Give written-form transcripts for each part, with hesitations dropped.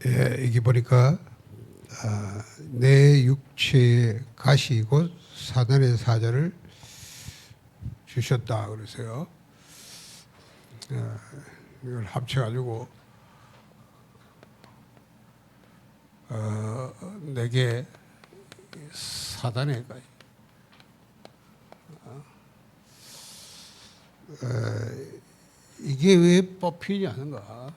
예, 이게 보니까 내 육체의 가시 곧 사단의 사자를 주셨다 그러세요. 이걸 합쳐가지고 내게 사단의 가시. 이게 왜 뽑히지 않은가?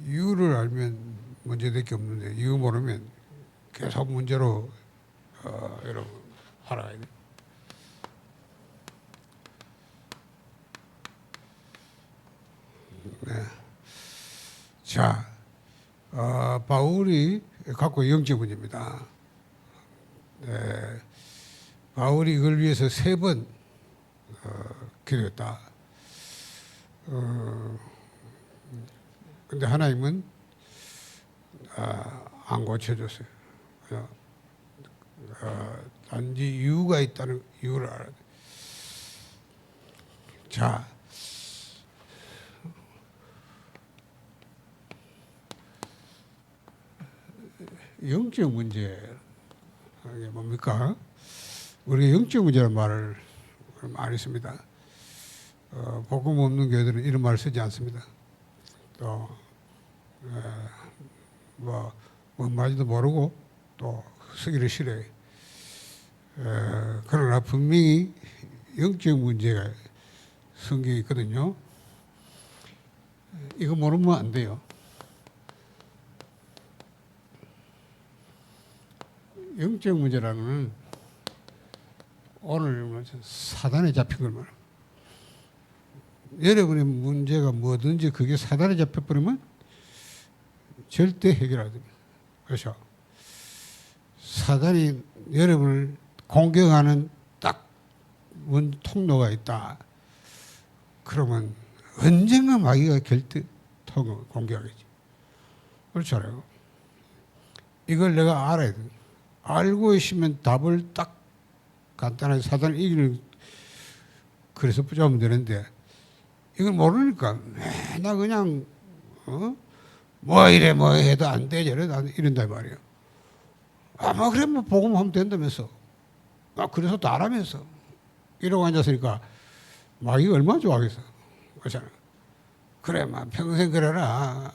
이유를 알면 문제될 게 없는데 이유 모르면 계속 문제로 여러분 알아야 돼. 네. 자, 바울이 갖고 있는 영적 문제입니다. 네. 바울이 이걸 위해서 3번 기도했다. 근데 하나님은 안 고쳐줬어요. 단지 이유가 있다는 이유를 알아야 돼. 자, 영적 문제 이게 뭡니까? 우리가 영적 문제라는 말을 많이 씁니다. 복음 없는 교회들은 이런 말을 쓰지 않습니다. 또 뭔 말인지도 모르고 또 쓰기를 싫어해. 그러나 분명히 영적 문제가 성경에 있거든요. 이거 모르면 안 돼요. 영적 문제라는 건 오늘 사단에 잡힌 걸 말합니다. 여러분의 문제가 뭐든지 그게 사단에 잡혀버리면 절대 해결 안 됩니다. 그렇죠? 사단이 여러분을 공격하는 딱 통로가 있다. 그러면 언젠가 마귀가 공격하겠지. 그렇잖아요. 이걸 내가 알아야 돼. 알고 있으면 답을 딱 간단하게 사단을 이기는 그래서 붙잡으면 되는데 이걸 모르니까 맨날 그냥 뭐 이래 뭐 해도 안 돼 저래도 안 돼 이런다 말이에요. 아마 그래 뭐 복음하면 된다면서 그래서 나라면서 이러고 앉았으니까 마귀가 얼마나 좋아하겠어. 그렇잖아. 그래 막 평생 그래라.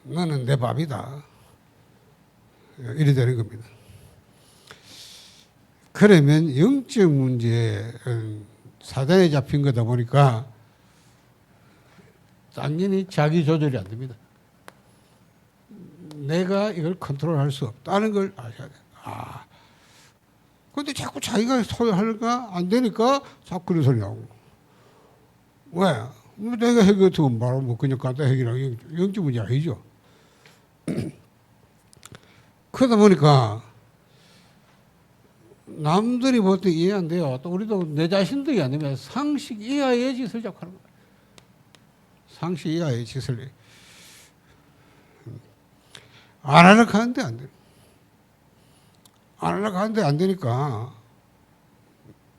너는 내 밥이다. 이래 되는 겁니다. 그러면 영적 문제는 사단에 잡힌 거다 보니까 당연히 자기 조절이 안 됩니다. 내가 이걸 컨트롤할 수 없다는 걸 아셔야 돼요. 근데 자꾸 자기가 소유하니까 안 되니까 자꾸 그런 소리 나오고. 왜? 내가 해결했으면 말하면 그냥 갖다 해결하기 영적 문제 아니죠. 그러다 보니까 남들이 볼 때 이해 안 돼요. 또 우리도 내 자신도 이해 안 되면 상식 이하의 짓을 자꾸 하는 거예요. 상식 이하의 짓을 안 하려고 하는데 안 돼요. 안 하려고 하는데 안 되니까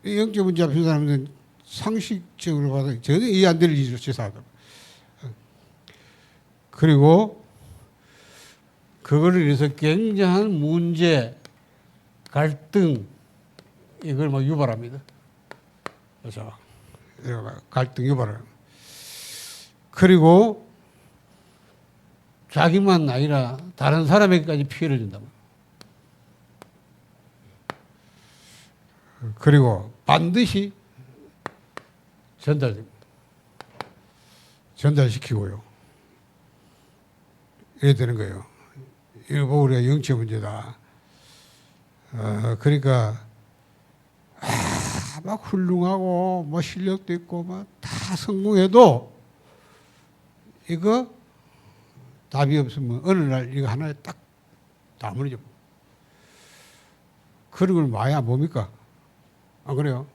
이 영적 문제 앞에 사람들은 상식적으로 봐도 전혀 이해 안 될 짓을 하다. 그리고 그거를 위해서 굉장한 문제, 갈등 이걸 막 유발합니다. 그래서 갈등 유발을. 그리고 자기만 아니라 다른 사람에게까지 피해를 준다. 그리고 반드시 전달시키고요. 이래 되는 거예요. 이거 보고 우리가 영적 문제다. 그러니까 막 훌륭하고 뭐 실력도 있고 막 다 성공해도 이거 답이 없으면 어느 날 이거 하나에 딱 다 무너져. 그런 걸 마야 뭡니까? 안 그래요?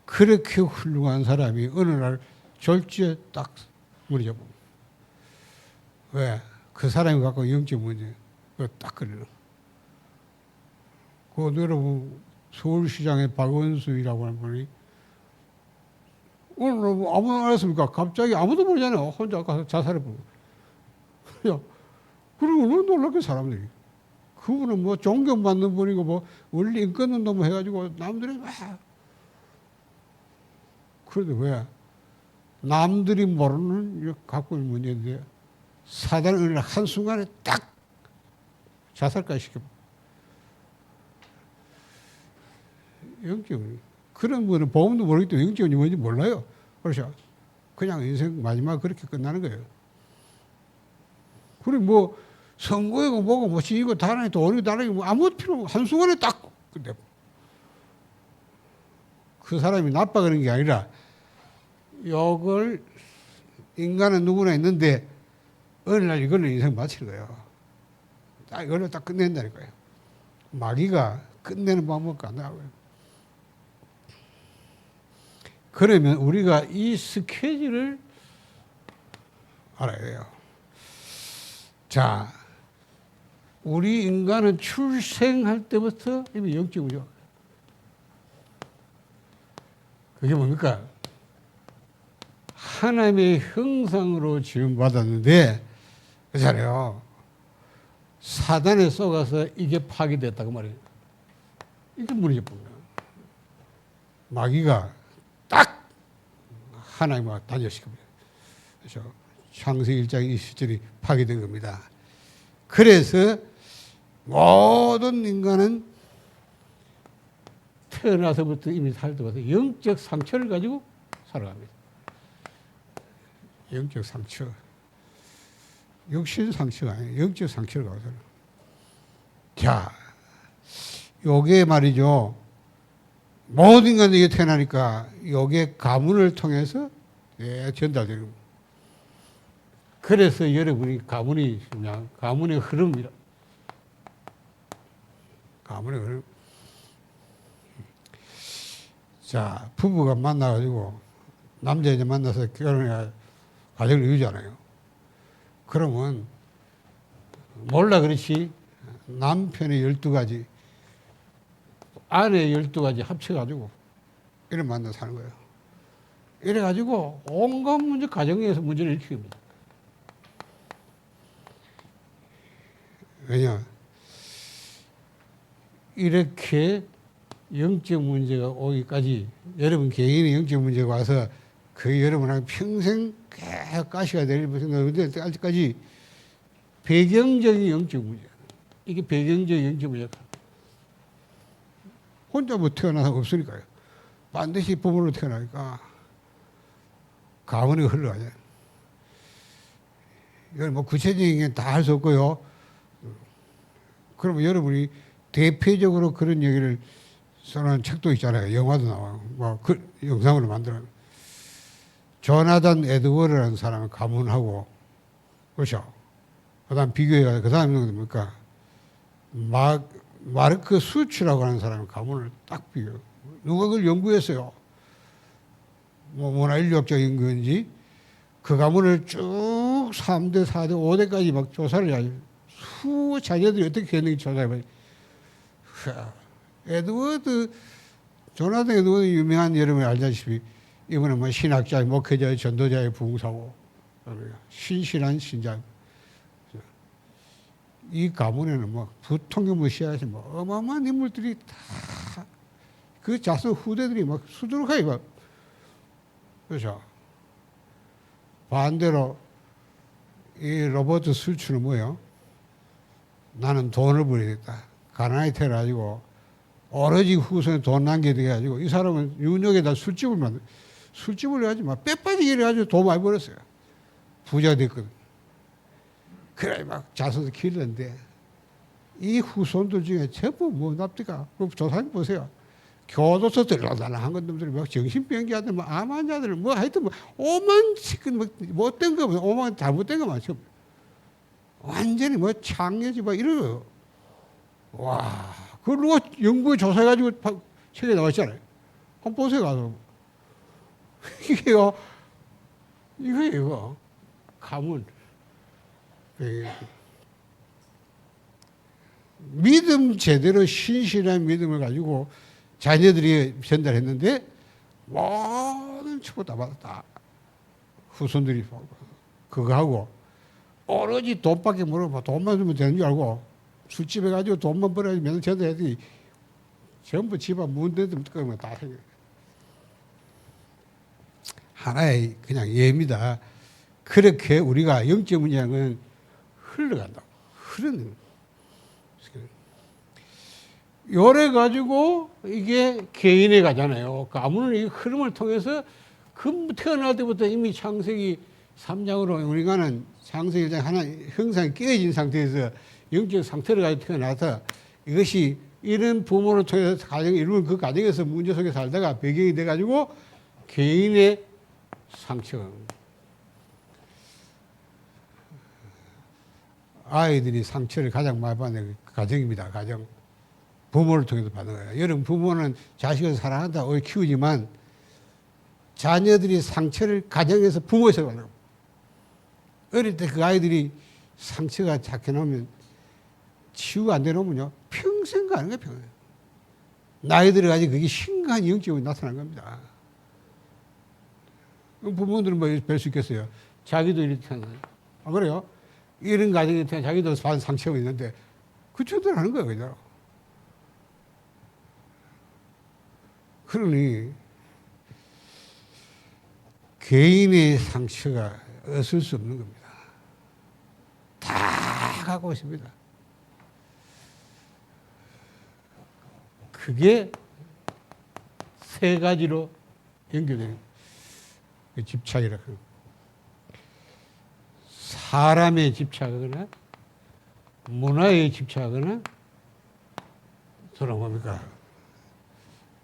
그렇게 훌륭한 사람이 어느 날 졸지에 딱 무너져. 왜? 그 사람이 갖고 영적 문제 그거 딱 걸려. 그거 여러분 서울시장의 박원순이라고 하는 분이 오늘 뭐 아무도 안 했습니까? 갑자기 아무도 모르잖아요. 혼자 가서 자살해버리고. 그리고 너무 놀랍게 사람들이. 그분은 뭐 존경받는 분이고 뭐 원리 인권운동 뭐 해가지고 남들이 막. 그런데 왜? 남들이 모르는 갖고 있는 문제인데 사단을 한순간에 딱 자살까지 시켜. 영적이 그런 분은 보험도 모르기 때문에 영적이 뭔지 몰라요. 그렇죠? 그냥 인생 마지막 그렇게 끝나는 거예요. 그리고 뭐 선거이고 뭐고 뭐 지이고 다른이 돈이고 다른이 뭐 아무것도 필요 없고 한순간에 딱 근데 그 사람이 나빠 그런 게 아니라 이걸 인간은 누구나 있는데 어느 날 이걸로 인생 마치는 거예요. 딱 이걸로 딱 끝낸다니까요. 마귀가 끝내는 방법밖에 안 나와요. 그러면 우리가 이 스케줄을 알아야 돼요. 자, 우리 인간은 출생할 때부터 이미 영적이죠. 그게 뭡니까? 하나님의 형상으로 지음받았는데, 그렇잖아요. 사단에 속아서 이게 파괴됐다고 말이에요. 이게 문제입니다. 마귀가 딱 하나님과 단절시킵니다. 그렇죠? 창세기 1장 20절이 파괴된 겁니다. 그래서 모든 인간은 태어나서부터 이미 살 때부터 영적 상처를 가지고 살아갑니다. 영적 상처. 육신 상처가 아니에요. 영적 상처를 가지고 살아요. 자, 요게 말이죠. 모든 인간이 태어나니까 요게 가문을 통해서 전달되는 겁니다. 그래서 여러분이 가문이 그냥 가문의 흐름이라. 가문의 흐름. 자, 부부가 만나가지고 남자 여자 만나서 결혼해 가정을 이루잖아요. 그러면 몰라 그렇지 남편의 12가지 아내의 12가지 합쳐가지고 이래 만나 사는 거예요. 이래가지고 온갖 문제 가정에서 문제를 일으킵니다. 왜냐? 이렇게 영적 문제가 오기까지 여러분 개인의 영적 문제가 와서 그 여러분하고 평생 계속 가시가 될 때까지 배경적인 영적 문제. 이게 배경적인 영적 문제다. 혼자 뭐 태어나서 없으니까요. 반드시 부모로 태어나니까 가문이 흘러가죠. 이건 뭐 구체적인 게 다 할 수 없고요. 그러면 여러분이 대표적으로 그런 얘기를 써놓은 책도 있잖아요. 영화도 나와요. 뭐 그 영상으로 만들어요. 조나단 에드워드라는 사람은 가문하고, 그렇죠? 그 다음 비교해가, 그 다음은 뭡니까? 마르크 수츠라고 하는 사람은 가문을 딱 비교해요. 누가 그걸 연구했어요? 뭐 문화인류학적인 건지, 그 가문을 쭉 3대, 4대, 5대까지 막 조사를 해야죠. 자녀들이 어떻게 했는지 조사해봐요. 조나단 에드워드 유명한 여러분이 알다시피 이분은 뭐 신학자의 목회자의 전도자의 부흥사고 신실한 신자. 이 가문에는 뭐 부통령 무시하지 뭐 어마어마한 인물들이 다 그 자손 후대들이 막 수두룩하게 막 그렇죠. 반대로 이 로버트 술츠는 뭐예요? 나는 돈을 버리겠다. 가난하게 태어나가지고 오로지 후손에 돈 남기게 해가지고 이 사람은 윤역에다 술집을 해가지고 막 빼빠지게 해가지고 돈 많이 벌었어요. 부자가 됐거든. 그래 막 자손을 키우는데 이 후손들 중에 전부 뭐 납니까? 조사해 보세요. 교도소 들러달라한 것들이 막 정신병자들, 뭐 암 환자들, 뭐 하여튼 뭐 오만 못된 거, 오만 잘못된 거 많죠. 완전히 뭐 창녀지 막 이러고. 와, 그걸 누가 연구에 조사해가지고 책에 나왔잖아요. 한번 보세요, 가서. 이거. 가문. 믿음 제대로 신실한 믿음을 가지고 자녀들이 전달했는데 모든 축복 다 받았다. 후손들이 그거 하고 오로지 돈밖에 모르고 돈만 주면 되는 줄 알고 술집에 가지고 돈만 벌어야지 맨날 전달했더니 전부 집안 문대도 끄면 다 생겨. 하나의 그냥 예입니다. 그렇게 우리가 영적 문양은 흘러간다. 흐르는. 요래 가지고 이게 개인에 가잖아요. 가문은 이 흐름을 통해서 태어날 때부터 이미 창세기 3장으로 우리가는 창세기 1장 하나 형상이 깨어진 상태에서 영적 상태를 가지고 태어나서 이것이 이런 부모를 통해서 가정을 이루는 그 가정에서 문제 속에 살다가 배경이 돼가지고 개인의 상처가 아이들이 상처를 가장 많이 받는 가정입니다. 가정. 부모를 통해서 받는 거예요. 여러분 부모는 자식을 사랑한다고 키우지만 자녀들이 상처를 가정에서 부모에서 받는 거예요. 어릴 때 그 아이들이 상처가 작혀놓으면 치유가 안 되놓으면요 평생 가는 거예요. 평생. 나이 들어가지고 그게 심각한 영적으로 나타난 겁니다. 부모들은 뭐 뵐 수 있겠어요. 자기도 이렇게 태어나요. 아, 그래요? 이런 가정에 태어나 자기도 받은 상처가 있는데 그 정도는 하는 거예요. 그냥. 그러니 개인의 상처가 없을 수 없는 겁니다. 다 갖고 있습니다. 그게 세 가지로 연결되는 그 집착이라고 합니다. 사람에 집착하거나 문화에 집착하거나 서로 뭡니까?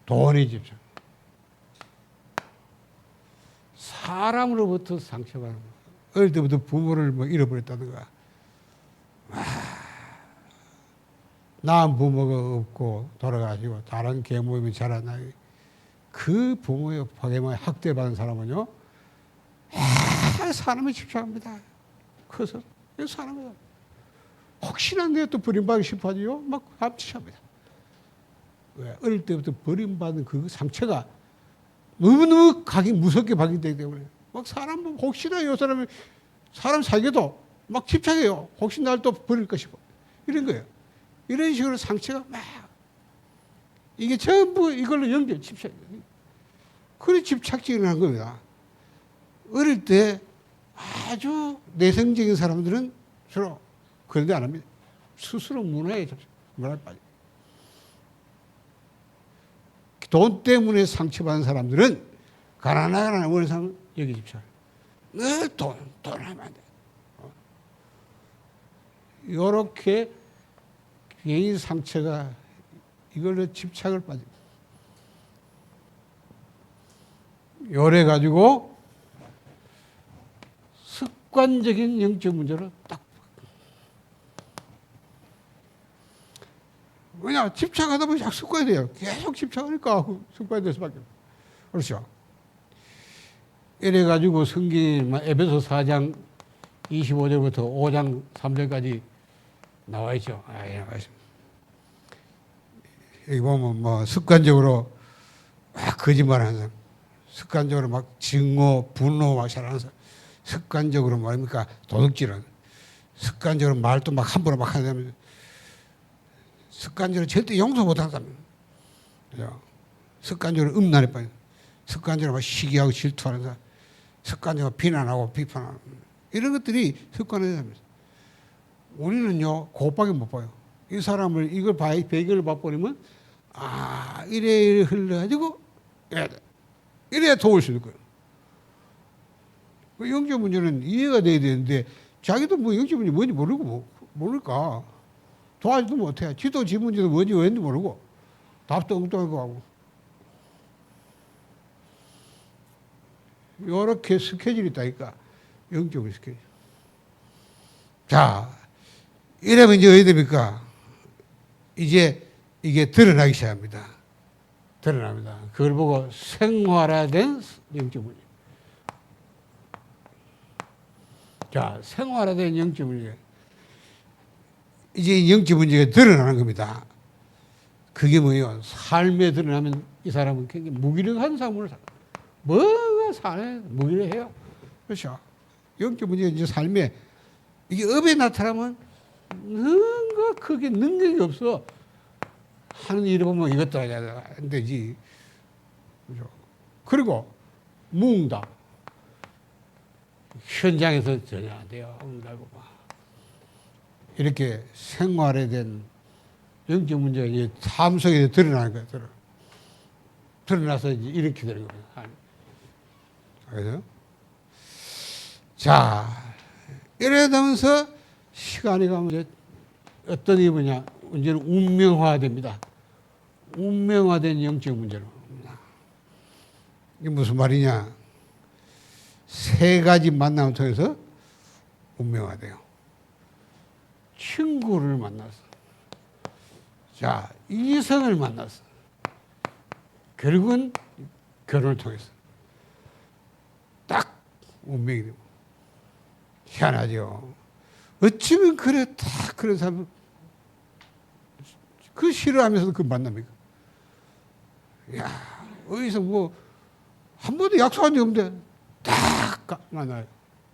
돈에 집착. 사람으로부터 상처받는 거. 어릴 때부터 부모를 뭐 잃어버렸다든가. 낳은 부모가 없고 돌아가시고 다른 계모임이 자라나 그 부모의 파괴만 학대받은 사람은요, 사람에 집착합니다. 커서 사람이다. 혹시나 내가 또 버림받기 싶어지요, 막 합치합니다. 왜? 어릴 때부터 버림받은 그 상처가 너무너무 가기 무섭게 박인되기 때문에 막 사람 보면 혹시나 이 사람이 사람 사귀어도 막 집착해요. 혹시 날 또 버릴 것이고 이런 거예요. 이런 식으로 상처가 막 이게 전부 이걸로 연결 집착. 그래 집착증을 한 겁니다. 어릴 때 아주 내성적인 사람들은 주로 그런 데 안 합니다. 스스로 문화에 접착, 문화에 빠져. 돈 때문에 상처받은 사람들은 가난하거나 어느 사람은 여기 집착. 늘 돈 하면 안 돼. 요렇게 개인 상처가 이걸로 집착을 빠집니다. 요래 가지고 습관적인 영적 문제로 딱. 왜냐, 집착하다 보면 자꾸 습관이 돼요. 계속 집착하니까 습관이 될 수밖에 없어요. 그렇죠. 이래가지고 성경이 에베소 4장 25절부터 5장 3절까지 나와 있죠. 여기 보면 뭐 습관적으로 막 거짓말하는 사람, 습관적으로 막 증오, 분노 막 잘하는 사람, 습관적으로 뭡니까 도둑질은, 습관적으로 말도 막 함부로 막 하는 사람, 습관적으로 절대 용서 못하는 사람, 습관적으로 음란에 빠진, 습관적으로 막 시기하고 질투하는 사람, 습관적으로 비난하고 비판하는 이런 것들이 습관의 사람입니다. 우리는요 곱하게 못 봐요. 이 사람을 이걸 배경을 봐버리면 이래 흘러가지고 이래야 도울 수 있는 거예요. 그 영적 문제는 이해가 돼야 되는데 자기도 뭐 영적 문제 뭔지 모르고 모를까 도와주도 못해. 지도 지 문제도 뭔지 왠지 모르고 답도 엉뚱하고 하고 요렇게 스케줄이 있다니까. 영적인 스케줄. 자, 이러면 이제 어디 됩니까? 이제 이게 드러나기 시작합니다. 드러납니다. 그걸 보고 생활화된 영적 문제. 자, 생활화된 영적 문제. 이제 영적 문제가 드러나는 겁니다. 그게 뭐예요? 삶에 드러나면 이 사람은 굉장히 무기력한 삶을 살아. 뭐가 사네? 무기력해요. 그렇죠? 영적 문제가 이제 삶에 이게 업에 나타나면 뭔가 크게 능력이 없어. 하는 일을 보면 이것도 안 되지. 그렇죠? 그리고 무응답. 현장에서 전혀 안 돼요. 응답고 이렇게 생활에 대한 영적 문제가 이제 삶 속에 드러나는 거예요. 드러나서 이제 이렇게 되는 거예요. 그래서 자, 이러면서 시간이 가면 이제 어떤 일이 뭐냐, 문제는 운명화됩니다. 운명화된 영적 문제로. 이게 무슨 말이냐? 세 가지 만남을 통해서 운명화돼요. 친구를 만났어. 자, 이성을 만났어. 결국은 결혼을 통해서. 딱 운명이 되고. 희한하죠. 어쩌면 그래, 딱 그런 사람, 그 싫어하면서도 그 만납니까? 야, 어디서 뭐, 한 번도 약속한 적 없는데, 딱 만나요.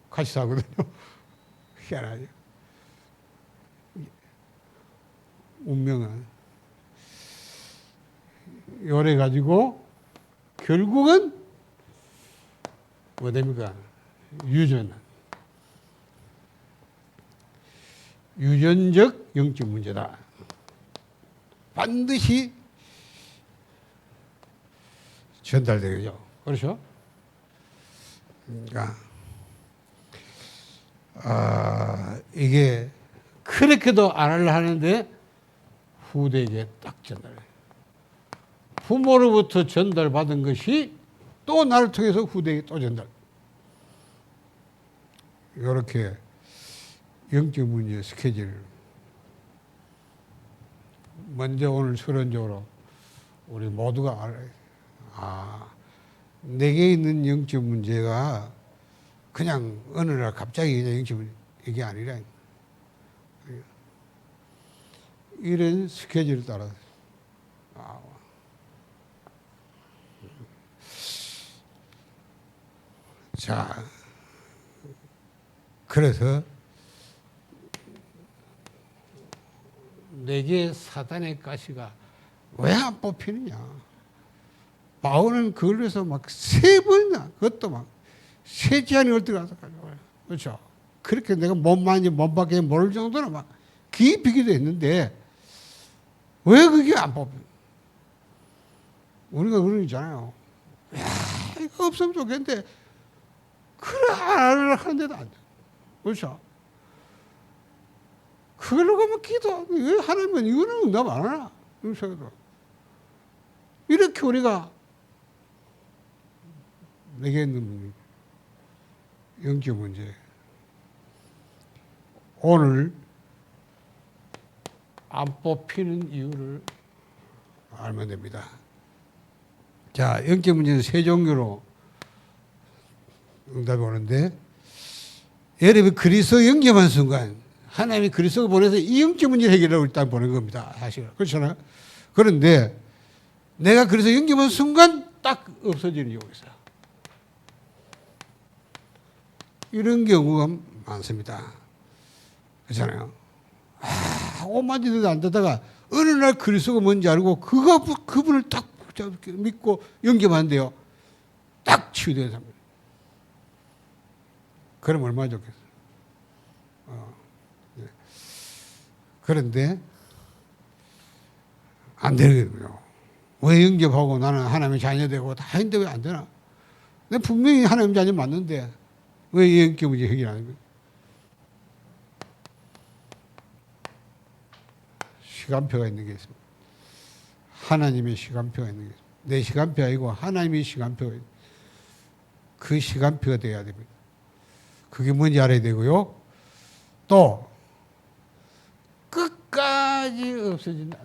같이 사거든요. 희한하죠. 운명은. 요래 가지고, 결국은, 뭐 됩니까? 유전적 영적 문제다. 반드시 전달되죠. 그렇죠? 그러니까, 이게 그렇게도 안 하려 하는데 후대에게 딱 전달해요. 부모로부터 전달받은 것이 또 나를 통해서 후대에게 또 전달. 이렇게 영적 문제 스케줄. 먼저 오늘 서론적으로 우리 모두가 알아요. 내게 있는 영적 문제가 그냥 어느 날 갑자기 그냥 영적 문제, 이게 아니라 이런 스케줄을 따라서. 자, 그래서 내게 사단의 가시가 왜 안 뽑히느냐. 바울은 그걸 위해서 막 세 번이나, 그것도 막 세지안이 올 때 가서 그렇죠. 그렇게 내가 몸 밖에 모를 정도로 막 깊이 기도했는데 왜 그게 안 뽑혀? 우리가 그런 거 있잖아요. 야, 이거 없으면 좋겠는데 그래 안 하는데도 안 돼. 그렇죠. 그걸로 가면 기도, 왜 하나님은 이거는 응답 안 하나? 이렇게 우리가 내게 있는 영적 문제. 오늘 안 뽑히는 이유를 알면 됩니다. 자, 영적 문제는 세 종류로 응답이 오는데, 여러분이 그리스도 영접한 순간 하나님이 그리스도를 보내서 이 영적 문제를 해결하고 일단 보낸 겁니다. 사실 그렇잖아요. 그런데 내가 그래서 영접한 순간 딱 없어지는 경우가 있어요. 이런 경우가 많습니다. 그렇잖아요. 옷 만지는데 안 되다가 어느 날 그리스도가 뭔지 알고 그분을 딱 믿고 영접한대요. 딱 치유되는 사람. 그럼 얼마나 좋겠어요. 네. 그런데 안 되거든요. 왜 영접하고 나는 하나님의 자녀 되고 다 했는데 왜 안 되나? 내가 분명히 하나님 자녀 맞는데 왜 영접 문제 해결 안 합니까? 시간표가 있는 게 있습니다. 하나님의 시간표가 있는 게 있습니다. 내 시간표 아니고 하나님의 시간표가 있습니다. 그 시간표가 돼야 됩니다. 그게 뭔지 알아야 되고요. 또 끝까지 없어진다.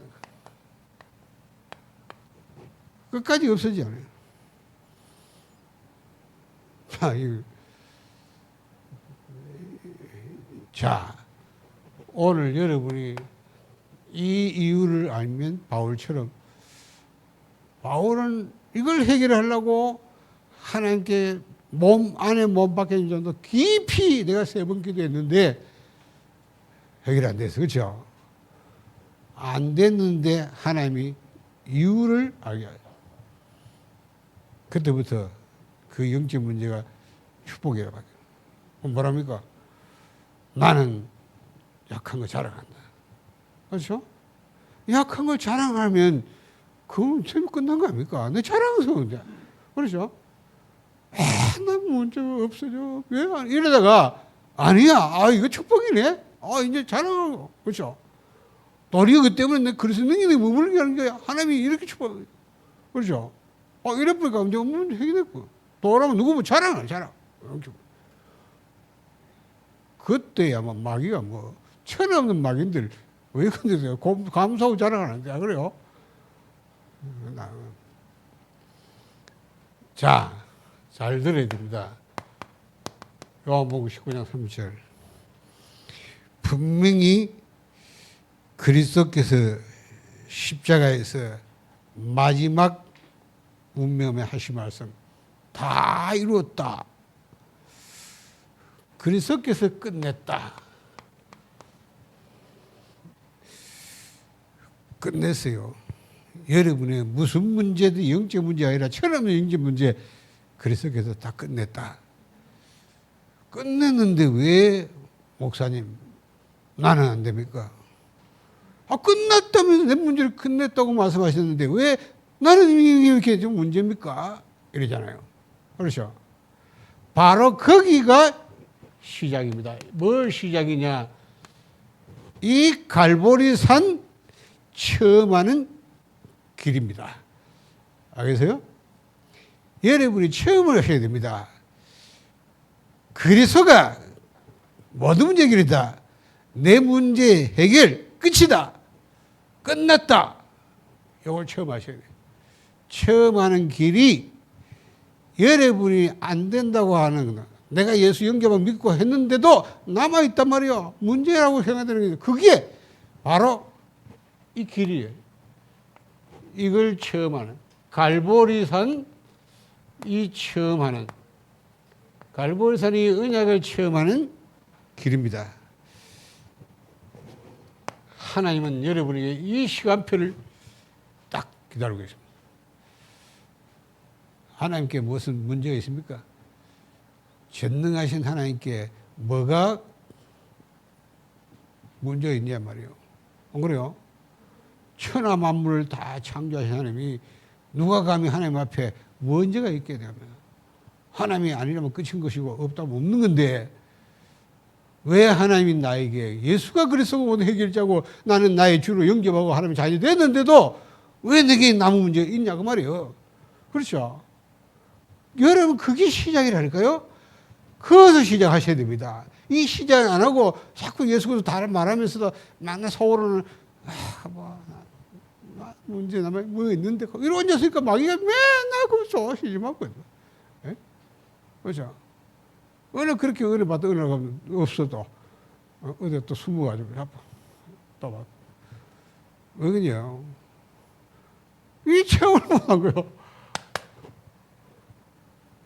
끝까지 없어지지 않아요. 자, 오늘 여러분이 이 이유를 알면 바울처럼 바울은 이걸 해결하려고 하나님께 몸 안에 몸 밖에 있는 정도 깊이 내가 3번 기도했는데 해결 안 됐어. 그렇죠? 안 됐는데 하나님이 이유를 알게 하죠. 그때부터 그 영적 문제가 축복이라고 바뀌어요. 뭐랍니까? 나는 약한 거 자랑한다. 그렇죠? 약한 걸 자랑하면 그건 재미 끝난 거 아닙니까? 내 자랑스러운 데 그렇죠? 나 문제 없어져. 왜? 이러다가 아니야. 이거 축복이네. 이제 자랑하고. 그렇죠? 도리어 그 때문에 내 그리스도 능력이 머물게 하는 게 하나님이 이렇게 축복. 그렇죠? 이래보니까 이제 문제 해결됐고. 도라면 누구 뭐 자랑. 그때야 마귀가 천없는 마귀인들 왜 근데요? 감사하고 자랑하는데 그래요? 자, 잘 들어야 됩니다. 요한복음 19장 3절. 분명히 그리스도께서 십자가에서 마지막 운명에 하신 말씀 다 이루었다. 그리스도께서 끝냈다. 끝냈어요. 여러분의 무슨 문제도 영적 문제 아니라 철없는 영적 문제 그리스도께서 다 끝냈다. 끝냈는데 왜 목사님 나는 안 됩니까? 끝났다면서 내 문제를 끝냈다고 말씀하셨는데 왜 나는 이렇게 좀 문제입니까? 이러잖아요. 그렇죠? 바로 거기가 시작입니다. 뭘 시작이냐? 이 갈보리산 처음 하는 길입니다. 알겠어요? 여러분이 체험을 하셔야 됩니다. 그리스도가 모든 문제 해결이다. 내 문제 해결 끝이다. 끝났다. 이걸 처음 하셔야 돼요. 처음 하는 길이 여러분이 안 된다고 하는 거다. 내가 예수 영접을 믿고 했는데도 남아있단 말이에요. 문제라고 생각되는 게 그게 바로 이 길이에요. 이걸 처음 하는 갈보리산 이 처음 하는 갈보리산이 언약을 처음 하는 길입니다. 하나님은 여러분에게 이 시간표를 딱 기다리고 계십니다. 하나님께 무슨 문제가 있습니까? 전능하신 하나님께 뭐가 문제가 있냐 말이에요. 안 그래요? 천하 만물을 다 창조하신 하나님이 누가 감히 하나님 앞에 문제가 있게 되면 하나님이 아니라면 끝인 것이고 없다면 없는 건데 왜 하나님이 나에게 예수가 그리스도가 모든 해결자고 나는 나의 주로 영접하고 하나님의 자녀 됐는데도 왜 내게 남은 문제가 있냐고 말이에요. 그렇죠? 여러분 그게 시작이라니까요. 그것을 시작하셔야 됩니다. 이 시작 안 하고 자꾸 예수 그리스도 다른 말하면서도 만나 서울은 문제 남아 뭐 있는데 이러고 앉았으니까 마귀가 맨날 그 좋아하시지 말거든. 그렇죠? 어느 그렇게 은혜 받던 은혜가 없어도 어디 또 숨어가지고 또 막 왜그냐? 이 체험을 못한 거요.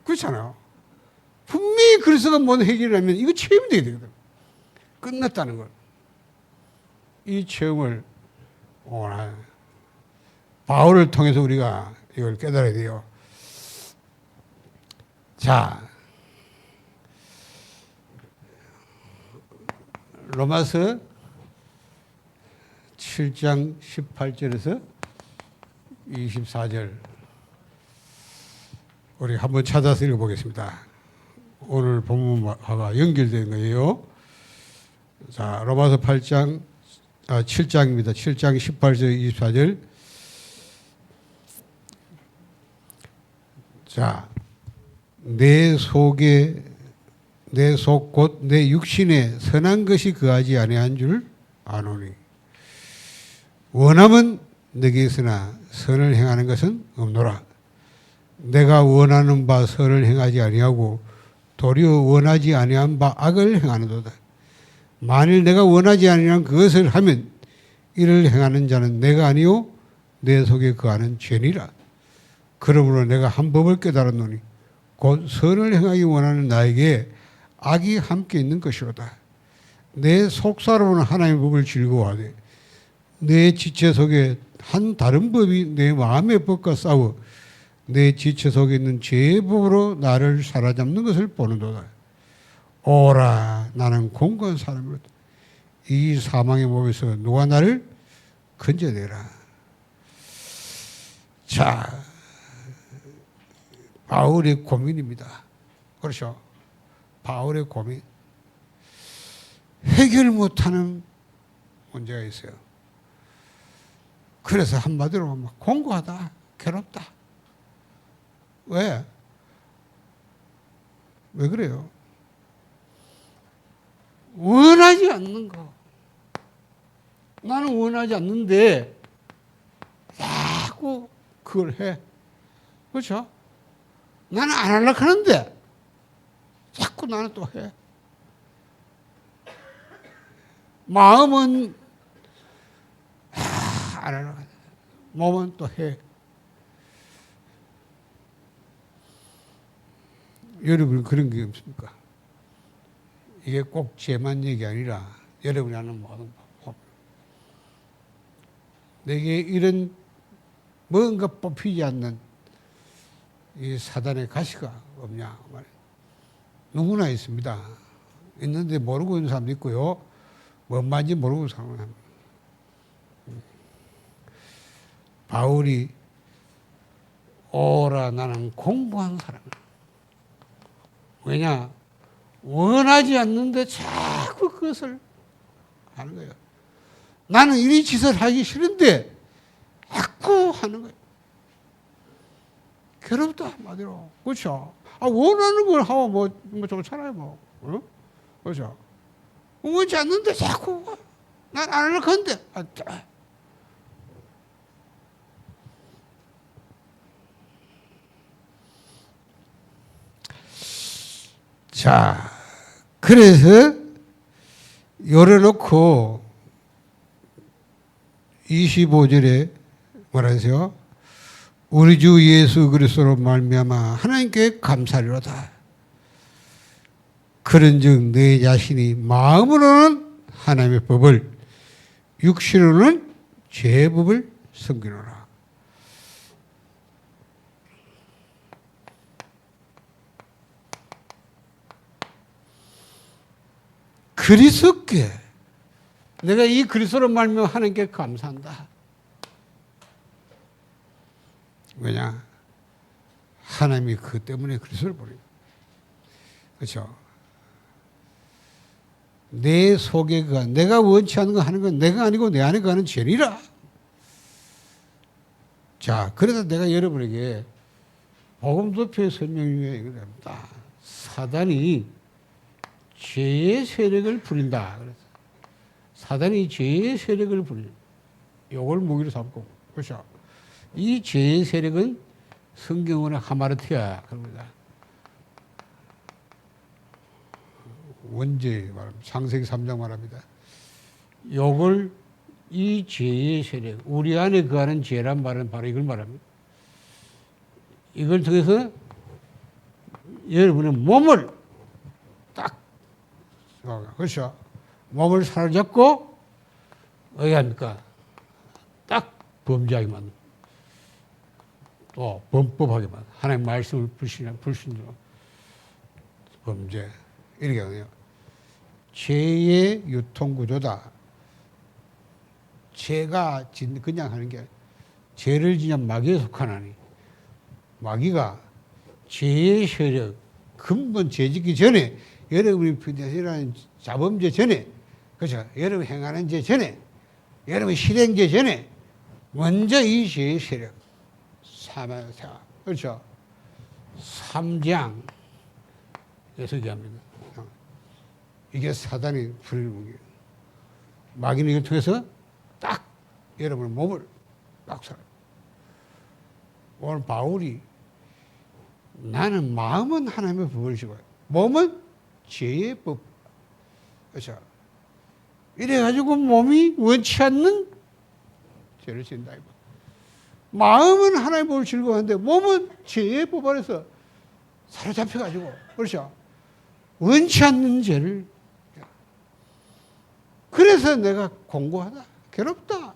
그렇잖아요. 분명히 그리스도가 뭔 해결하면 이거 체험이 돼야 되거든. 끝났다는 걸. 이 체험을 오늘 바울을 통해서 우리가 이걸 깨달아야 돼요. 자, 로마서 7장 18절에서 24절 우리 한번 찾아서 읽어보겠습니다. 오늘 본문과 연결된 거예요. 자, 로마서 7장입니다. 7장 18절 24절. 자, 내 속에 내 속 곧 내 육신에 선한 것이 거하지 아니한 줄 아노니 원함은 내게 있으나 선을 행하는 것은 없노라. 내가 원하는 바 선을 행하지 아니하고 도리어 원하지 아니한 바 악을 행하는도다. 만일 내가 원하지 아니한 그것을 하면 이를 행하는 자는 내가 아니요 내 속에 거하는 죄니라. 그러므로 내가 한 법을 깨달았노니 곧 선을 행하기 원하는 나에게 악이 함께 있는 것이로다. 내 속사로는 하나님의 법을 즐거워하되 내 지체 속에 한 다른 법이 내 마음의 법과 싸워 내 지체 속에 있는 죄의 법으로 나를 사로잡는 것을 보는도다. 오라 나는 공고한 사람이로다. 이 사망의 몸에서 누가 나를 건져내라. 자, 바울의 고민입니다. 그렇죠? 바울의 고민. 해결 못하는 문제가 있어요. 그래서 한마디로 막 공고하다, 괴롭다. 왜? 왜 그래요? 원하지 않는 거. 나는 원하지 않는데 자꾸 그걸 해. 그렇죠? 나는 안 하려고 하는데 자꾸 나는 또 해. 마음은 안 하려고 하는데 몸은 또 해. 여러분 그런 게 없습니까? 이게 꼭 제만 얘기 아니라 여러분이 하는 모든 법. 내게 이런 뭔가 뽑히지 않는 이 사단의 가시가 없냐 말이에요. 누구나 있습니다. 있는데 모르고 있는 사람도 있고요. 뭔 말인지 모르고 있는 사람도 있습니다. 바울이 오라 나는 공부한 사람이야. 왜냐? 원하지 않는데 자꾸 그것을 하는 거예요. 나는 이 짓을 하기 싫은데 자꾸 하는 거예요. 괴롭다 한마디로. 그렇죠? 원하는 걸 하면 뭐 좋잖아요 뭐. 어? 그렇죠? 원하지 않는데 자꾸 난 안 하려고 하는데 자, 그래서 열어놓고 25절에 뭐라 하세요? 우리 주 예수 그리스도로 말미암아 하나님께 감사리로다. 그런즉 내 자신이 마음으로는 하나님의 법을 육신으로는 죄의 법을 섬기노라. 그리스도께 내가 이 그리스도로 말미암아 하나님께 감사한다. 왜냐? 하나님이 그 때문에 그리스도를 보내요. 그렇죠? 내 속에 내가 원치 않는 거 하는 건 내가 아니고 내 안에 가는 죄리라. 자, 그래서 내가 여러분에게 복음도표의 설명 중에 이거 됩니다. 사단이 죄의 세력을 부린다. 그래서 사단이 죄의 세력을 부린다. 요걸 무기로 삼고, 그렇죠? 이 죄의 세력은 성경으로 하마르티아 그럽니다. 원죄 말합니다. 창세기 3장 말합니다. 요걸 이 죄의 세력, 우리 안에 거하는 죄란 말은 바로 이걸 말합니다. 이걸 통해서 여러분의 몸을 딱, 그렇죠? 몸을 사로잡고 어떻게 합니까? 딱 범죄하게 만듭니다. 또 범법하게 만듭니다. 하나님의 말씀을 불신으로 범죄 이렇게 하네요. 죄의 유통구조다. 죄가 그냥 하는 게 죄를 지면 마귀에 속하나니 마귀가 죄의 세력 근본 죄 짓기 전에 여러분이 일어나는 자범죄 전에 그렇죠? 여러분 행하는 죄 전에 여러분 실행죄 전에 먼저 이 죄의 세력 사망사 그렇죠? 삼장 에서 얘기합니다. 이게 사단이 부리는 무기예요. 마귀는 이걸 통해서 딱 여러분의 몸을 딱 살아요. 오늘 바울이 나는 마음은 하나님의 법을 지고요. 몸은 죄의 법. 그렇죠? 이래가지고 몸이 원치 않는 죄를 짓는다. 마음은 하나님 법을 즐거워하는데 몸은 죄의 법 아래서 사로잡혀가지고, 그렇죠? 원치 않는 죄를. 그래서 내가 공고하다, 괴롭다.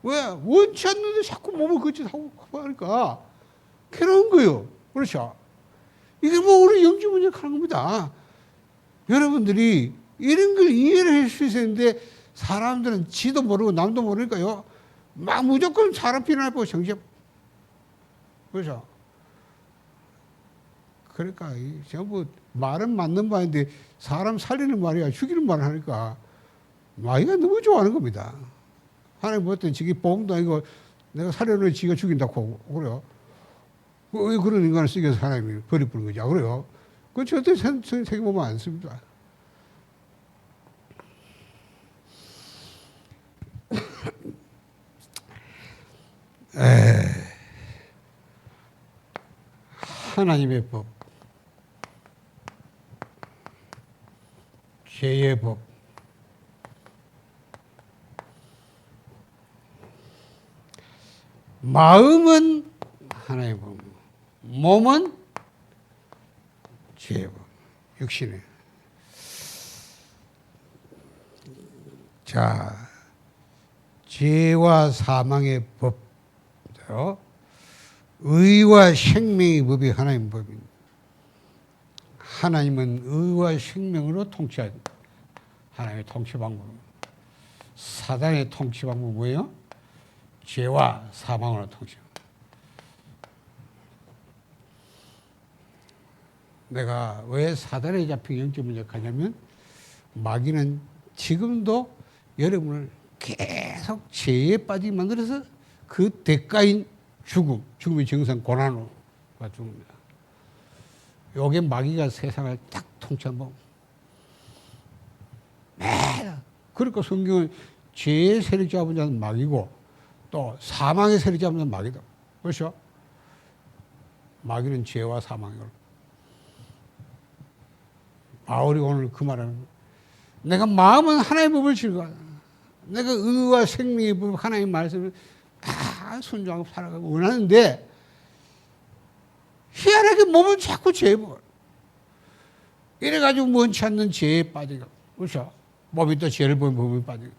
왜? 원치 않는데 자꾸 몸을 거짓하고 하니까 괴로운 거예요. 그렇죠? 이게 뭐 우리 영지 문제 하는 겁니다. 여러분들이 이런 걸 이해를 할 수 있었는데 사람들은 지도 모르고 남도 모르니까요. 막 무조건 사람 비난할 거 정죄. 그렇죠? 그러니까 전부 말은 맞는 말인데 사람 살리는 말이야 죽이는 말을 하니까 마귀가 너무 좋아하는 겁니다. 하나님 볼 땐 지기 보험도 아니고 내가 살려놓으면 지가 죽인다고 그래요. 왜 그런 인간을 쓰게해서 하나님이 버리부는 거지? 그래요. 그건 절대 생각해보면 안 씁니다. 하나님의 법, 죄의 법, 마음은 하나님의 법, 몸은 죄의 법, 육신의. 자, 죄와 사망의 법, 의와 생명의 법이 하나님의 법입니다. 하나님은 의와 생명으로 통치합니다. 하나님의 통치 방법. 사단의 통치 방법은 뭐예요? 죄와 사망으로 통치합니다. 내가 왜 사단에 잡힌 영적 문제가 하냐면 마귀는 지금도 여러분을 계속 죄에 빠지게 만들어서 그 대가인 죽음, 죽음의 정상 고난으로 죽습니다. 요게 마귀가 세상을 딱 통치하고 매일. 그러니까 성경은 죄의 세력 잡은 자는 마귀고 또 사망의 세력 잡은 자는 마귀다. 그렇죠? 마귀는 죄와 사망이고. 바울이 오늘 그 말하는 거예요. 내가 마음은 하나님의 법을 즐거워한다. 내가 의와 생명의 법 하나님의 말씀을 다 순종하고 살아가고 원하는데 희한하게 몸은 자꾸 죄에 볼. 이래가지고 원치 않는 죄에 빠지고. 그렇죠? 몸이 또 죄를 보면 몸이 빠지고.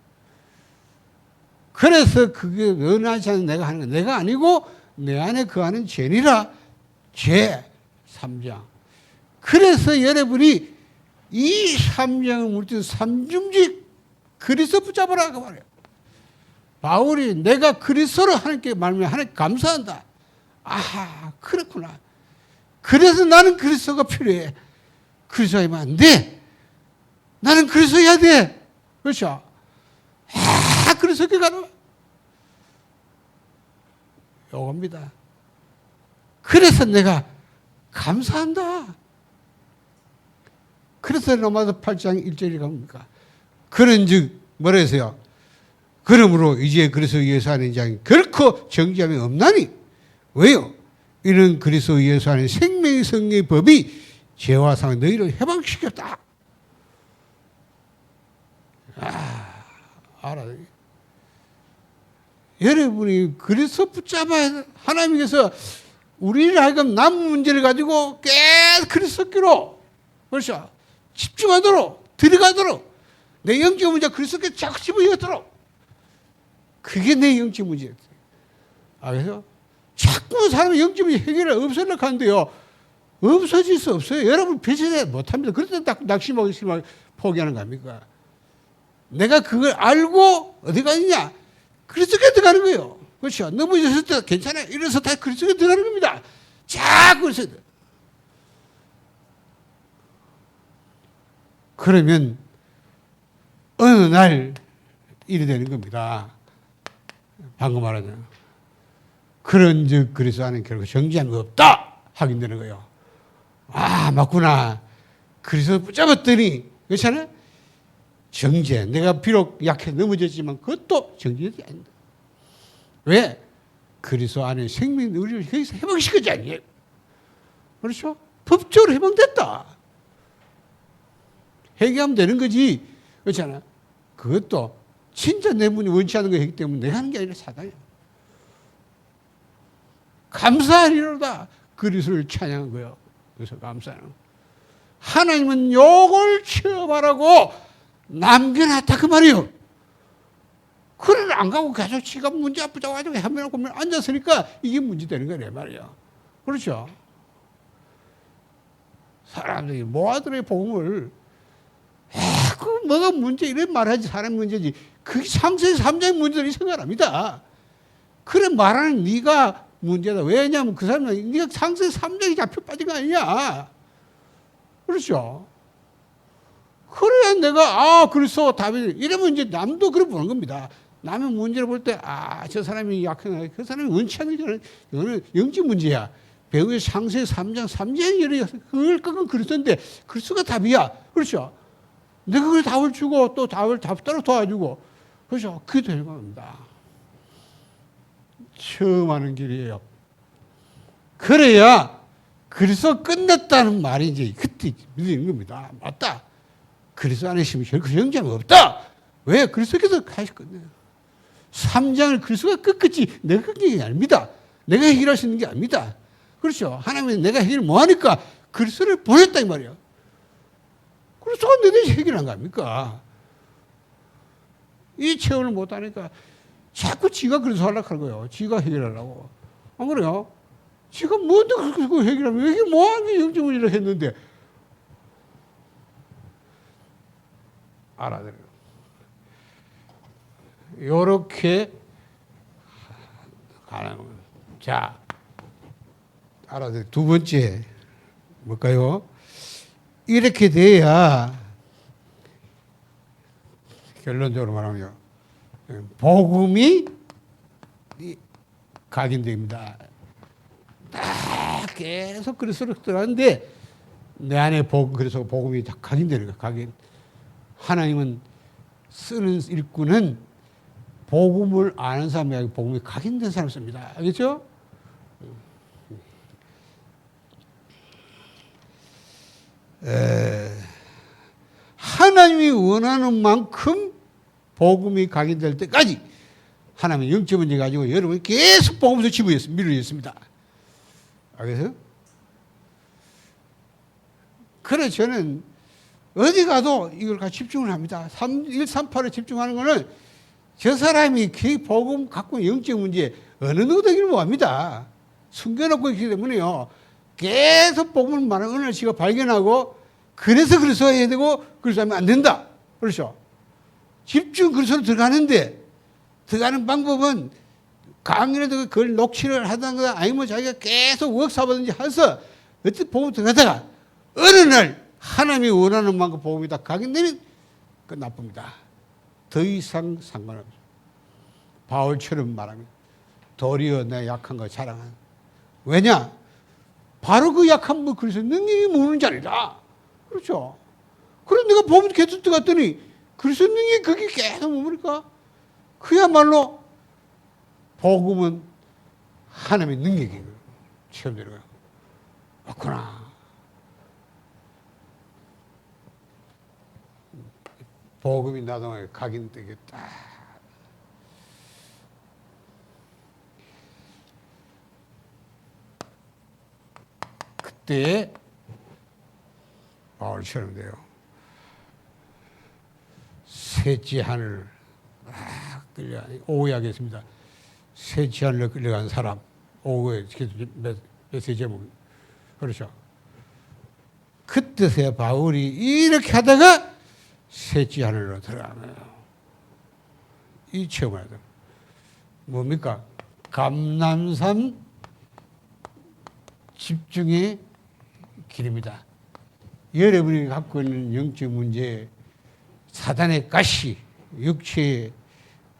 그래서 그게 원하지 않는 내가 하는 거. 내가 아니고 내 안에 그 안은 죄니라. 죄. 3장. 그래서 여러분이 이 3장을 우리 삼중직 그리스도 붙잡으라 그 말이에요. 바울이 내가 그리스도로 하나님께 말하면 하나님 감사한다. 아하, 그렇구나. 그래서 나는 그리스도가 필요해. 그리스도이면 안 돼. 나는 그리스도여야 돼. 그렇죠? 아, 그리스도께 가라. 요겁니다. 그래서 내가 감사한다. 그래서 로마서 8장 1절이 갑니까? 그런즉 뭐라 해서요? 그러므로 이제 그리스도 예수 안에 자는 결코 정죄함이 없나니. 왜요? 이는 그리스도 예수 안에 생명의 성령의 법이 죄와 사망 너희를 해방시켰다. 알아요. 여러분이 그리스도 붙잡아야 하나님께서 우리를 하여금 남은 문제를 가지고 계속 그리스도께로 그렇죠? 집중하도록 들어가도록 내 영적 문제 그리스도께 자꾸 집어넣도록 그게 내 영적 문제였어요. 그래서 자꾸 사람의 영적 문제 해결을 없애려고 하는데요. 없어질 수 없어요. 여러분 배제해 못합니다. 그래서 낙심하고 포기하는 거 아닙니까? 내가 그걸 알고 어디 가느냐? 그리스도께 들어가는 거예요. 그렇죠? 넘어졌을 때 괜찮아요. 이래서 다 그리스도께 들어가는 겁니다. 자꾸 그리스도. 그러면 어느 날 일이 되는 겁니다. 방금 말하잖아요. 그런즉 그리스도 안에 결국 정죄함이 없다 확인되는 거예요. 아, 맞구나. 그리스도 붙잡았더니 그렇잖아요. 정죄. 내가 비록 약해 넘어졌지만 그것도 정죄되지 않는다. 왜? 그리스도 안에 생명이 우리를 여기서 해방시키지 않니? 그렇죠? 법적으로 해방됐다. 해결하면 되는 거지. 그렇잖아. 그것도 진짜 내 분이 원치 않는 거기 때문에 내가 하는 게 아니라 사단이야. 감사하리로다. 그리스도를 찬양한 거예요. 그래서 감사하는 거예요. 하나님은 욕을 취업하라고 남겨놨다 그 말이에요. 그걸 안 가고 계속 지가 문제 아프다고 가지고 한번 보면 앉았으니까 이게 문제되는 거래 말이에요. 그렇죠? 사람들이 모아들의 복음을 그 뭐가 문제 이런 말하지 사람 문제지 그게 상세 3장의 문제들이 생각합니다. 그래 말하는 네가 문제다. 왜냐하면 그 사람은 네가 상세 3장이 잡혀 빠진 거 아니냐. 그렇죠? 그래야 내가 그래서 답이 이러면 이제 남도 그래 보는 겁니다. 남의 문제를 볼 때 저 사람이 약한 그 사람이 원치 않는 거는 이거는 영적 문제야. 배우의 상세 3장 3장이 그걸 끄건 그랬던데 그리스도가 답이야. 그렇죠? 내가 그걸 답을 주고 또 답 따로 도와주고 그렇죠? 그게 되는 겁니다. 처음 하는 길이에요. 그래야 그리스도 끝냈다는 말이 이제 그때 믿는 겁니다. 맞다. 그리스도 안에 있으면 결코 영장은 없다. 왜? 그리스도께서 다시 끝내요. 3장을 그리스도가 끝끝이 내가 끝낸 게 아닙니다. 내가 해결할 수 있는 게 아닙니다. 그렇죠? 하나님은 내가 해결을 못하니까 그리스도를 보냈다 이 말이에요. 그리스도가 내 대신 해결한 거 아닙니까? 이 체험을 못하니까 자꾸 지가 그리스도 하려고 하는 거예요. 지가 해결하려고. 안 그래요? 지가 뭔데 그거 해결하면 이게 뭐하는 영적 문제를 했는데 알아들어요. 요렇게 가는 거예요. 자, 알아들어요. 두 번째 뭘까요? 이렇게 돼야 결론적으로 말하면 복음이 각인됩니다. 딱 계속 그리스도로 들어가는데 내 안에 그래서 복음이 다 각인되는 거예요. 각인. 하나님은 쓰는 일꾼은 복음을 아는 사람이 아니고 복음이 각인된 사람을 씁니다. 알겠죠? 하나님이 원하는 만큼 복음이 각인될 때까지 하나님의 영적 문제 가지고 여러분이 계속 복음에서 밀어냈습니다. 알겠어요? 그래 저는 어디 가도 이걸 같이 집중을 합니다. 138에 집중하는 거는 저 사람이 그 복음 갖고 있는 영적 문제 어느 누구도 못합니다. 숨겨놓고 있기 때문에요. 계속 복음을 말하는 은혜를 지가 발견하고 그래서 그리스도 해야 되고 그리스도 하면 안 된다. 그렇죠? 집중 그리스도로 들어가는데 들어가는 방법은 강연에도 그걸 녹취를 하다가 아니면 자기가 계속 워크숍하든지 해서 어쨌든 복음 들어가다가 어느 날 하나님이 원하는 만큼 복음이 다 각인되면 그 나쁩니다. 더 이상 상관없어요. 바울처럼 말하면 도리어 내 약한 거 자랑한. 왜냐? 바로 그 약한 뭐 그래서 능력이 모르는 자리다. 그렇죠? 그럼 내가 복음 계속 들어갔더니 그래서 능력이 거기 계속 머무니까 그야말로 복음은 하나님의 능력이에요. 체험되는 거예요. 맞구나. 복음이 나동에 각인되겠다. 그때 바울처럼 돼요. 셋째 하늘 오후하겠습니다. 셋째 하늘로 끌려간 사람. 오후에 메시지 제목. 그렇죠. 그때서야 바울이 이렇게 하다가 셋째 하늘로 들어가는 거예요. 이 체험을 하다. 뭡니까? 감람산 집중의 길입니다. 여러분이 갖고 있는 영적 문제, 사단의 가시, 육체의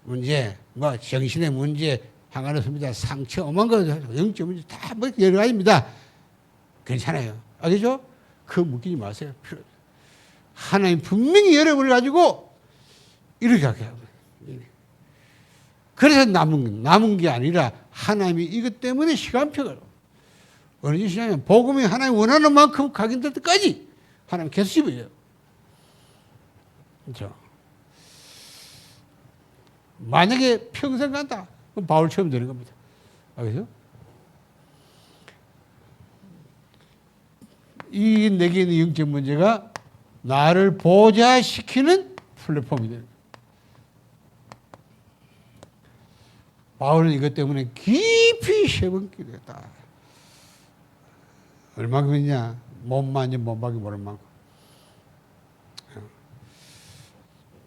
문제, 뭐 정신의 문제 상관없습니다. 상처, 어마한 거, 영적 문제 다 뭐 여러 가지입니다. 괜찮아요. 알겠죠? 그거 묶이지 마세요. 하나님 분명히 여러분을 가지고 이렇게 하게 하고. 그래서 남은 게 아니라 하나님이 이것 때문에 시간표가 어느 시간이면 복음이 하나님 원하는 만큼 각인될 때까지 하나님 계속 집어요. 그렇죠? 만약에 평생 간다. 그럼 바울처럼 되는 겁니다. 알겠죠? 이 내게 있는 영적 문제가 나를 보좌시키는 플랫폼이 되는 거예요. 바울은 이것 때문에 깊이 세번 기도했다. 얼마큼이냐? 몸만지 몸밖에 모를 만큼.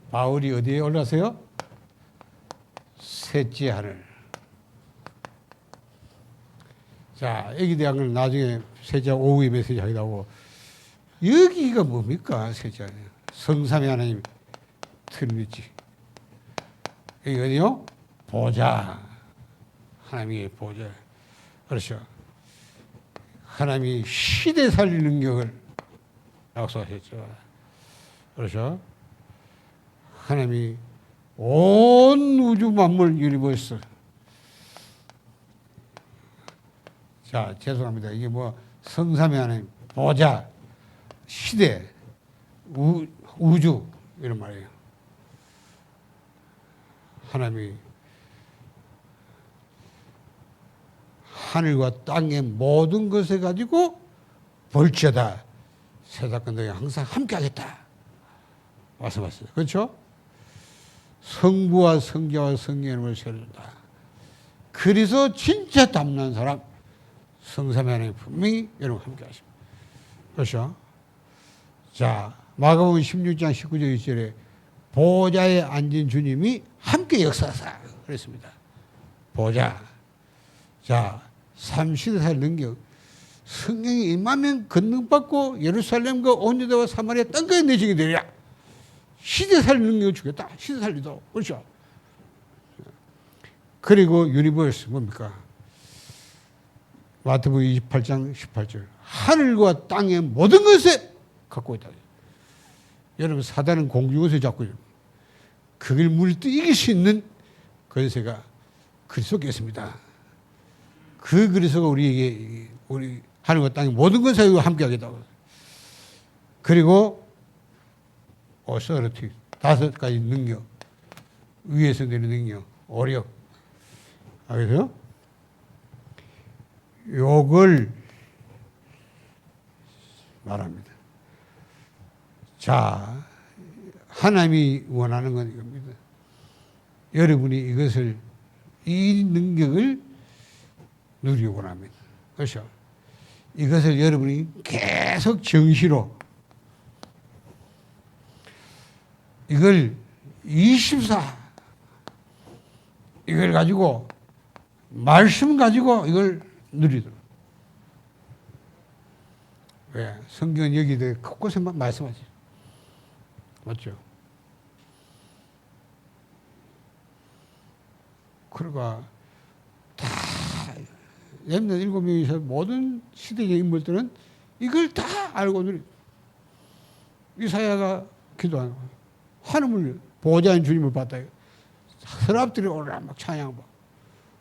바울이 어디에 올라서요? 셋째 하늘. 자, 여기 대한 걸 나중에 셋째 오후에 메시지 하기도 하고, 여기가 뭡니까? 셋째 하늘. 성삼위 하나님 틀리지. 여기 어디요? 보좌. 하나님의 보좌. 그렇죠. 하나님이 시대 살리는 능력을 약속하셨죠. 그렇죠. 하나님이 온 우주 만물 유니버스. 자, 죄송합니다. 이게 뭐 성삼위 하나님, 보좌, 시대, 우주 이런 말이에요. 하나님이 하늘과 땅의 모든 것을 가지고 볼지어다 세사건 등에 항상 함께하겠다 말씀하셨어요. 그렇죠? 성부와 성자와 성령의 이름을 세워준다. 그래서 진짜 담난 사람 성삼위 하나님 분명히 여러분 함께하십니다. 그렇죠? 자, 마가복음 16장 19절 20절에 보좌에 앉은 주님이 함께 역사하사 그랬습니다. 보좌. 자, 삼시대사의 능력. 성령이 임하면 권능받고 예루살렘과 온 유다와 사마리아 땅까지 내시게 되리라. 시대 살리는 능력을 주겠다. 시대 살리도. 그렇죠? 그리고 유니버스 뭡니까? 마태복음 28장 18절. 하늘과 땅의 모든 것에 갖고 있다. 여러분, 사단은 공중에서 잡고 있습니다. 그걸 물리 이길 수 있는 권세가 그리스도께 있습니다. 그 그리스도가 우리에게, 우리 하늘과 땅의 모든 것에 함께 하겠다고. 그리고 오서리티, 5가지 능력, 위에서 내리는 능력, 오력. 알겠어요? 요걸 말합니다. 자, 하나님이 원하는 건 이겁니다. 여러분이 이것을, 이 능력을 누리기 원합니다. 그렇죠? 이것을 여러분이 계속 정시로 이걸 24 이걸 가지고 말씀 가지고 이걸 누리도록. 왜? 성경은 여기에 곳곳에만 말씀하지. 맞죠? 그러니까 다 옛날 7명이서 모든 시대의 인물들은 이걸 다 알고 누리. 이사야가 기도하는 거예요. 하늘을 보좌인 주님을 봤다. 서랍들이 오르라 막 찬양하고.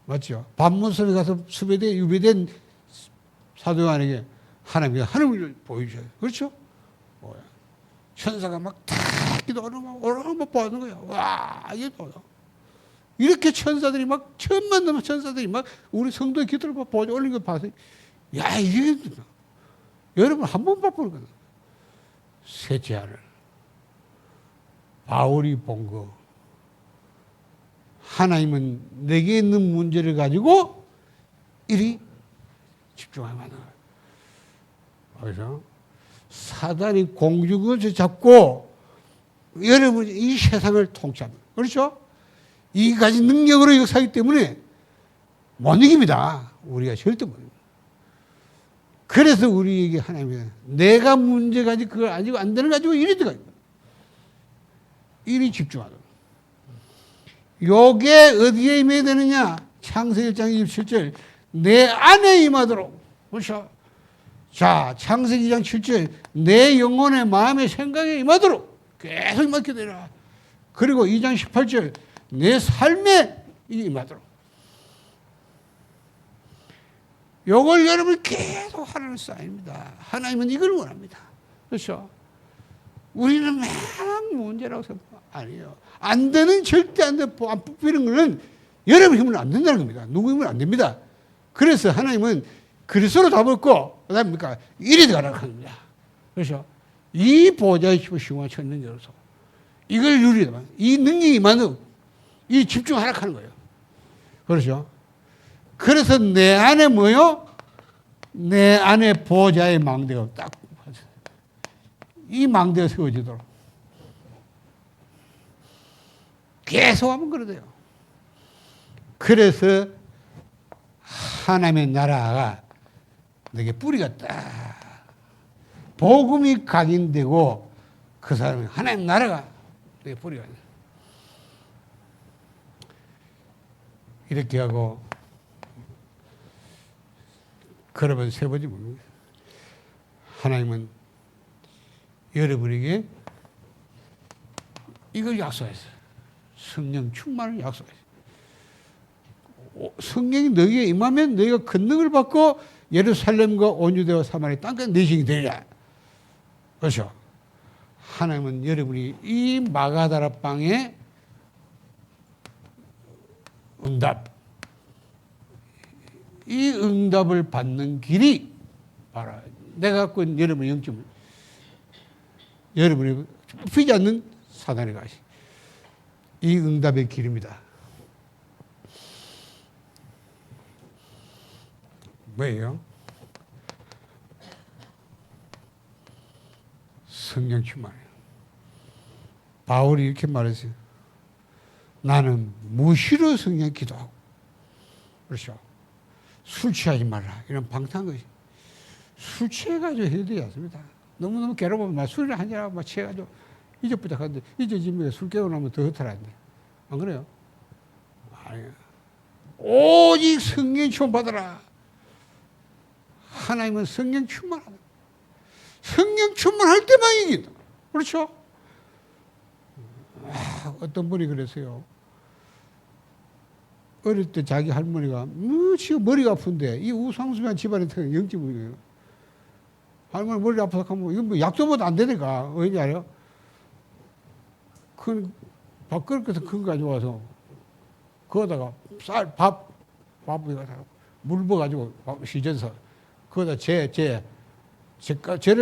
맞죠? 밤문섬에 가서 수배된 유배된 사도 요한에게 하나님이 하늘을 보여주셔요. 그렇죠? 뭐야? 천사가 막 다 기도하는 거 오르락 막 보는 거야. 와, 이게 뭐야? 이렇게 천사들이 막 1000만 넘는 천사들이 막 우리 성도의 기도를 막 보여 올린 거 봐서 야, 이게 여러분 한 번 바꾸는 거다. 셋째 하늘. 바울이 본 거. 하나님은 내게 있는 문제를 가지고 이리 집중하면 하는 거예요. 그래서 사단이 공중을 잡고 여러분이 이 세상을 통치합니다. 그렇죠? 이 가지 능력으로 역사하기 때문에 못 이깁니다. 우리가 절대 못 이깁니다. 그래서 우리에게 하나님이 내가 문제 가지고 그걸 아니고 안 되는 가지고 이리 들어가요. 이리 집중하다. 요게 어디에 임해야 되느냐? 창세기 1장 27절. 내 안에 임하도록. 그렇죠? 자, 창세기 2장 7절. 내 영혼의 마음의 생각에 임하도록. 계속 임하게 되라. 그리고 2장 18절. 내 삶에 임하도록. 요걸 여러분 계속 하라는 사인입니다. 하나님은 이걸 원합니다. 그렇죠? 우리는 막 문제라고 생각해요. 아니에요. 안 되는, 절대 안 되는, 안 뽑히는 거는 여러분 힘으로 안 된다는 겁니다. 누구 힘으로 안 됩니다. 그래서 하나님은 그리스도로 답 얻고, 그 다음에 뭡니까? 이리 들어가라고 합니다. 그렇죠? 이 보좌의 집을 시공한 천능자로서 이걸 누리다. 이 능력이 많은, 이 집중하라 하는 거예요. 그렇죠? 그래서 내 안에 뭐요? 내 안에 보좌의 망대가 딱, 이 망대가 세워지도록. 계속 하면 그러대요. 그래서 하나님의 나라가 내게 뿌리가 딱, 복음이 각인되고 그 사람이 하나님 나라가 내게 뿌리가 있어요. 이렇게 하고 그러면 세 번째 뭡니까? 하나님은 여러분에게 이걸 약속했어요. 성령 충만을 약속했어요. 성령이 너희에 임하면 너희가 권능을 받고 예루살렘과 온 유대와 사마리아 땅까지 내 증인이 되리라. 그렇죠? 하나님은 여러분이 이 마가다라 빵의 응답, 이 응답을 받는 길이 바로 내가 갖고 있는 여러분의 영점을, 여러분이 뽑히지 않는 사단의 가시, 이 응답의 길입니다. 뭐예요? 성령 충만이에요. 바울이 이렇게 말했어요. 나는 무시로 성령 기도하고. 그렇죠? 술 취하지 말라. 이런 방탕한 것이. 술 취해가지고 해야 되지 않습니다. 너무너무 괴로우면 막 술을 한잔하고 막 취해가지고 잊어부터 가는데, 잊어지면 술 깨어나면 더 허탈한데. 안 그래요? 아니에요. 오직 성령 충만 받아라. 하나님은 성령 충만하다. 성령 충만할 때만 이긴다. 그렇죠? 어떤 분이 그랬어요. 어릴 때 자기 할머니가 지금 머리가 아픈데 이 우상수한 집안에 태어난 영집이에요. 할머니 머리 아파서 하면 이건 뭐 약조보다 안 되니까. 왠지 알아요? 큰 밥그릇에서 큰 거 가져와서 거기다가 물 부어가지고 시전서 거기다 재를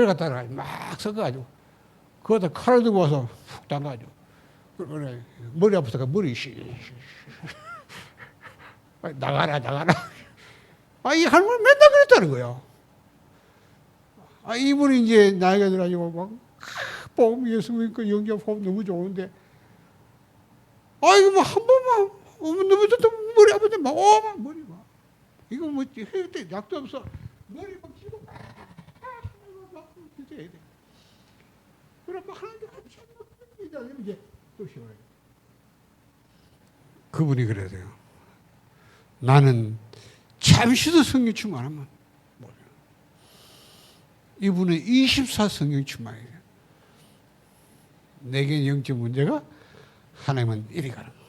갖다가 막 섞어가지고 거기다 칼을 들고 와서 푹 담가가지고 그래, 머리 아프다가 머리 나가라. 이 할머니 맨날 그랬다는 거예요. 이분이 이제 나이가 들어가지고 막 복음 예수 믿고 영접 복음 너무 좋은데 이거 뭐 한 번만 너무 또 머리 아픈데 막 머리 막 이거 뭐 해야 돼. 약도 없어. 머리 막 쥐고 막 진짜 해야 돼. 그러고 하나님께 같이 이제 또 시원해. 그분이 그러세요. 나는 잠시도 성령 충만하면 몰라요. 이분은 24 성령 충만이에요. 내게 영적 문제가 하나님은 이리 가는 거예요.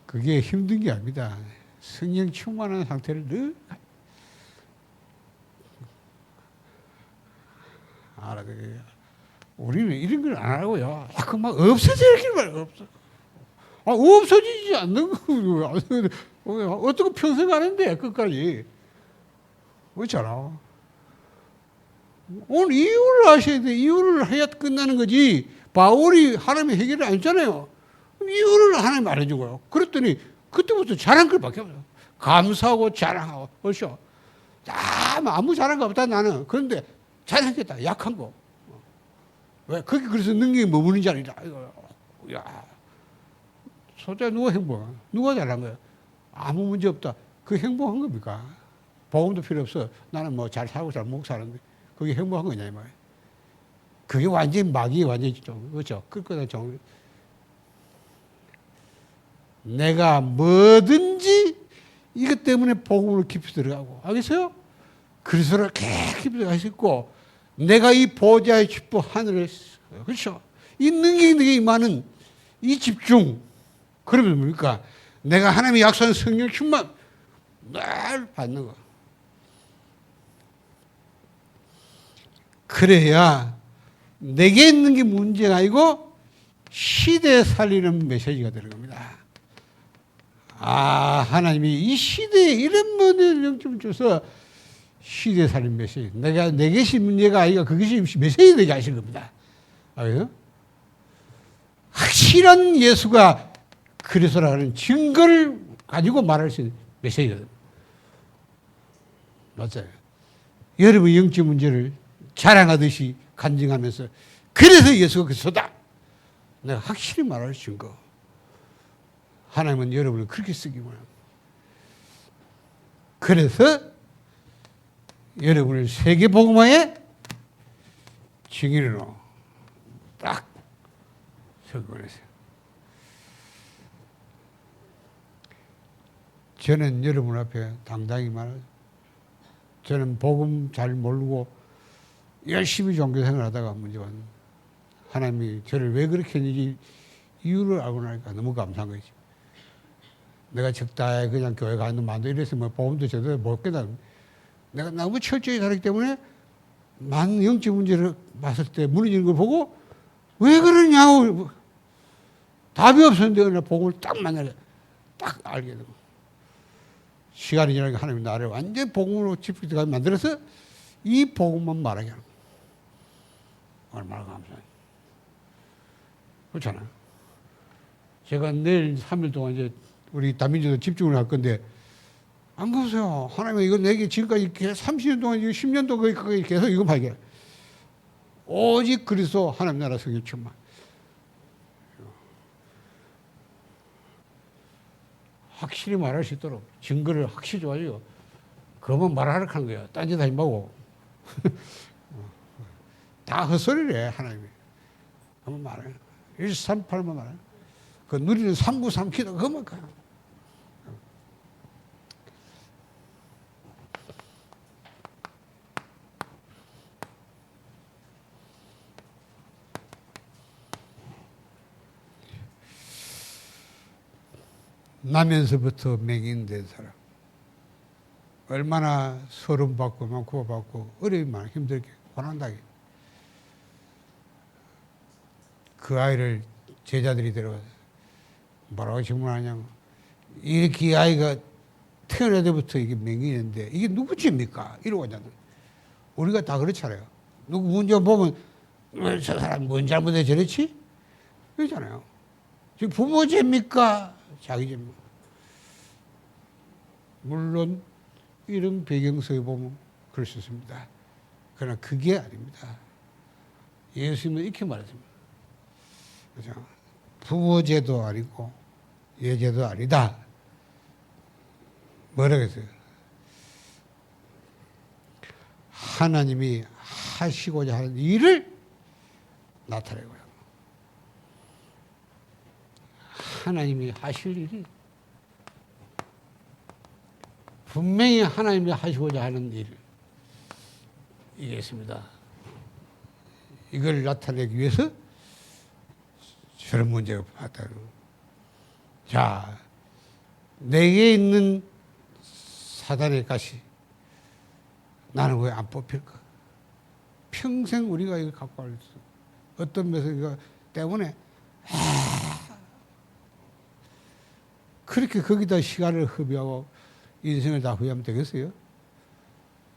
그게 힘든 게 아닙니다. 성령 충만한 상태를 늘 알아들어요. 우리는 이런 걸 안 하고요. 자꾸 막 없어지길 말고 없어. 없어지지 않는 거. 어떻게 평생 하는데 끝까지. 그렇잖아. 오늘 이유를 하셔야 돼. 이유를 해야 끝나는 거지. 바울이 하나님의 해결을 안 했잖아요. 이유를 하나님 알려주고요. 그랬더니 그때부터 잘한 걸밖에 없어요. 감사하고 자랑하고. 그렇죠? 아무 자랑가 없다 나는. 그런데 잘하겠다. 약한 거. 왜? 그게 그래서 능력이 머무는 자리다. 야, 소자 누가 행복한? 누가 잘한 거야? 아무 문제 없다. 그 행복한 겁니까? 보험도 필요 없어. 나는 뭐 잘 살고 잘 먹고 사는데 그게 행복한 거냐 이 말이야. 그게 완전히 마귀 완전히 좀 그렇죠. 그거는 좀 내가 뭐든지 이것 때문에 복음으로 깊이 들어가고 알겠어요? 그리스도를 깊이 들어가 있고 내가 이 보좌의 축복 하늘에 그렇죠? 이 능력이 내게 임하는 이 집중 그러면 뭡니까? 내가 하나님의 약속한 성령 충만 날 받는 거. 그래야 내게 있는 게 문제가 아니고 시대에 살리는 메시지가 되는 겁니다. 아, 하나님이 이 시대에 이런 모든 영점을 줘서 시대에 살리는 메시지. 내게 신 문제가 아니고 그것이 메시지 되게 하신 겁니다. 알죠? 확실한 예수가 그리스도라는 증거를 가지고 말할 수 있는 메시지거든요. 맞아요. 여러분의 영적 문제를 자랑하듯이 간증하면서 그래서 예수가 그리스도다. 내가 확실히 말할 증거. 하나님은 여러분을 그렇게 쓰기만 합니다. 그래서 여러분을 세계복음화의 증인으로 딱 설정했어요. 저는 여러분 앞에 당당히 말하죠. 저는 복음 잘 모르고 열심히 종교생활 하다가 문제 왔는데 하나님이 저를 왜 그렇게 했는지 이유를 알고 나니까 너무 감사한 거지. 내가 적당히 그냥 교회 가는 만도 이랬으면 복음도 제대로 못 깨닫는. 내가 너무 철저히 살았기 때문에 많은 영적 문제를 봤을 때 무너지는 걸 보고 왜 그러냐고 답이 없었는데 어느 날 복음을 딱 만나서 딱 알게 되고 시간이 지나니까 하나님이 나를 완전 복음으로 집중해서 만들어서 이 복음만 말하게 하는 거예요. 얼마나 감사해요. 그렇잖아요. 제가 내일 3일 동안 이제 우리 다민주도 집중을 할 건데 안 보세요. 하나님은 이거 내게 지금까지 30년 동안 10년 동안 거의 계속 이거 말게. 오직 그리스도 하나님 나라 성령 충만. 확실히 말할 수 있도록 증거를 확실히 줘가지고 그것만 말하라고 한 거야. 딴짓 하지 말고. 다 헛소리래 하나님이. 한번 말해. 138만 말해. 그 누리는 393키도 그것만 가. 나면서부터 맹인된 사람. 얼마나 소름받고 구호받고 어려움이 많아 힘들게 고난당해. 그 아이를 제자들이 데려가서 뭐라고 질문하냐고. 이렇게 이 아이가 태어날 때부터 이게 맹인인데 이게 누구 죄입니까? 이러고 하잖아. 우리가 다 그렇잖아요. 누구 문제 보면 저 사람 뭔 잘못해 저랬지? 그러잖아요. 지금 부모 죄입니까? 자기 죄입니까? 물론 이런 배경서에 보면 그럴 수 있습니다. 그러나 그게 아닙니다. 예수님은 이렇게 말했습니다. 그렇죠? 부모 죄도 아니고 예죄도 아니다. 뭐라고 했어요? 하나님이 하시고자 하는 일을 나타내고요. 하나님이 하실 일이 분명히 하나님이 하시고자 하는 일 이게 있습니다. 이걸 나타내기 위해서 저런 문제가 왔다는 거예요. 자, 내게 있는 사단의 가시 나는 왜 안 뽑힐까? 평생 우리가 이거 갖고 갈 수 어떤 면에서 때문에 그렇게 거기다 시간을 허비하고 인생을 다 후회하면 되겠어요?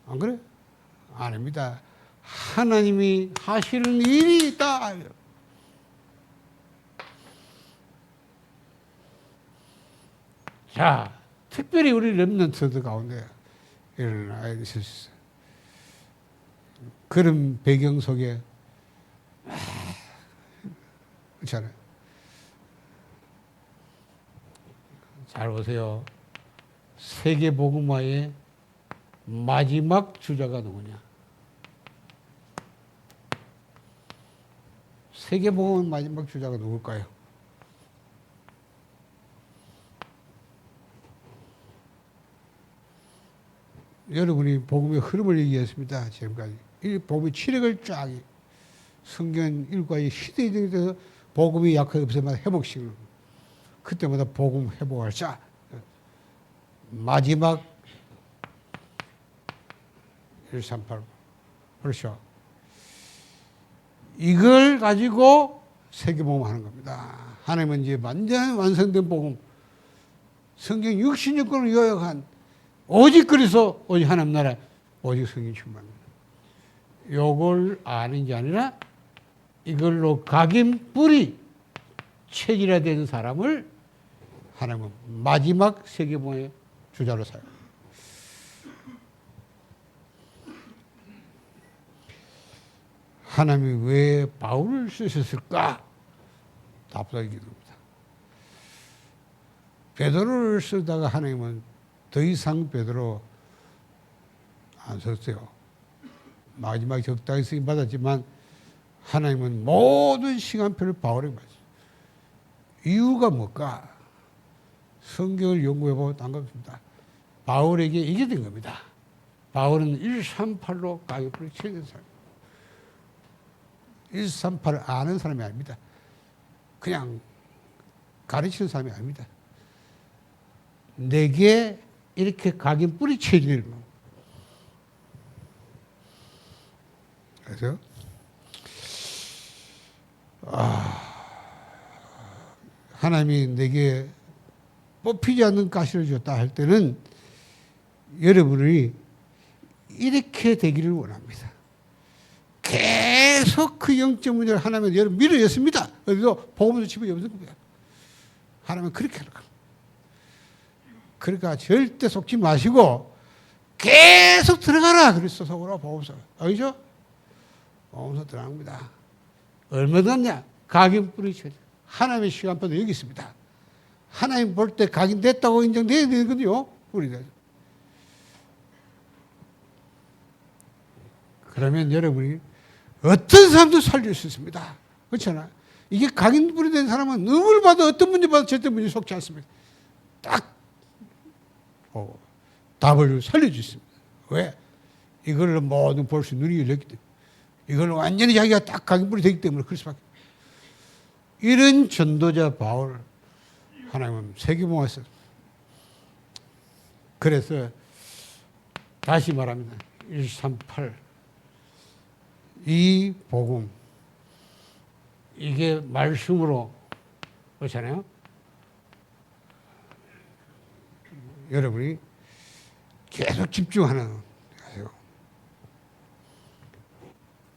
안 그래? 아닙니다. 하나님이 하시는 일이 있다. 자, 특별히 우리 렘넌트들 가운데 이런 아이들이 있을 수 있어요. 그런 배경 속에 그렇잖아요. 잘 보세요. 세계복음화의 마지막 주자가 누구냐? 세계복음의 마지막 주자가 누굴까요? 여러분이 복음의 흐름을 얘기했습니다. 지금까지. 이 복음의 치력을 쫙 성경 일과의 시대에 대해서 복음이 약하게 없으면 회복시키는 그때마다 복음 회복할 자 마지막 138 그렇죠. 이걸 가지고 세계복음 하는 겁니다. 하나님은 이제 완전 완성된 복음, 성경 66권을 요약한 오직 그래서 오직 하나님 나라 오직 성경 충만입니다. 요걸 아는 게 아니라 이걸로 각인 뿌리 체질화된 사람을 하나님은 마지막 세계복음의 주자로 사용합니다. 하나님이 왜 바울을 쓰셨을까? 답답하게 됩니다. 베드로를 쓰다가 하나님은 더 이상 베드로 안 썼어요. 마지막에 적당히 쓰임 받았지만 하나님은 모든 시간표를 바울에게 맞춰요. 이유가 뭘까? 성경을 연구해보면 반갑습니다. 바울에게 이게 된 겁니다. 바울은 138로 가격을 체된 사람. 138을 아는 사람이 아닙니다. 그냥 가르치는 사람이 아닙니다. 내게 이렇게 각인 뿌리 체질. 그래서 하나님이 내게 뽑히지 않는 가시를 줬다 할 때는 여러분이 이렇게 되기를 원합니다. 계속 그 영적 문제를 하나님은 여러분 밀어였습니다. 그래서 복음에서 집어 없는 겁니다. 하나님은 그렇게 하는 겁니다. 그러니까 절대 속지 마시고 계속 들어가라. 그리스도 속으로 복음서. 알죠? 복음서 들어갑니다. 얼마 든냐? 각인 뿌리쳐. 하나님의 시간표도 여기 있습니다. 하나님 볼 때 각인됐다고 인정돼야 되거든요. 뿌리가. 그러면 여러분이 어떤 사람도 살릴 수 있습니다. 그렇잖아. 이게 각인 뿌리된 사람은 누구를 봐도 어떤 문제 봐도 절대 문제 속지 않습니다. 딱 답을 살려줄 수 있습니다. 왜? 이걸 모든 볼 수 눈이 열렸기 때문에. 이걸 완전히 자기가 딱 각인 뿌리 되기 때문에 그럴 수밖에. 이런 전도자 바울 하나님은 세계복음에서 그래서 다시 말합니다. 138 이 복음 이게 말씀으로 그렇잖아요. 여러분이 계속 집중하는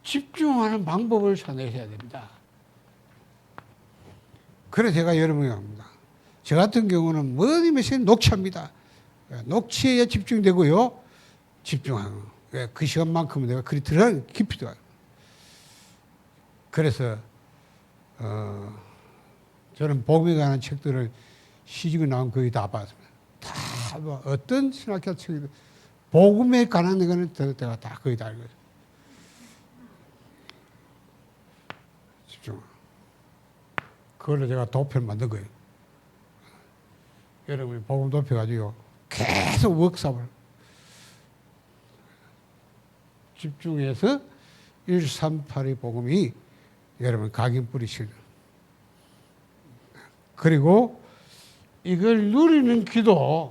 집중하는 방법을 찾으셔야 됩니다. 그래서 제가 여러분이 합니다. 저 같은 경우는 뭐니 몇시간 녹취합니다. 녹취에 집중되고요. 집중하는 그 시간만큼은 내가 그리 들어가는 깊이 들어가요. 그래서 저는 복음에 관한 책들을 시집이 나온 거의 다 봤습니다. 다 뭐 어떤 신학교 책이든 복음에 관한 거는 제가 다 거의 다 알거든요. 집중. 그걸로 제가 도표를 만든 거예요. 여러분이 복음 도표가지고 계속 워크숍을 집중해서 138의 복음이 여러분 각인 뿌리실. 그리고 이걸 누리는 기도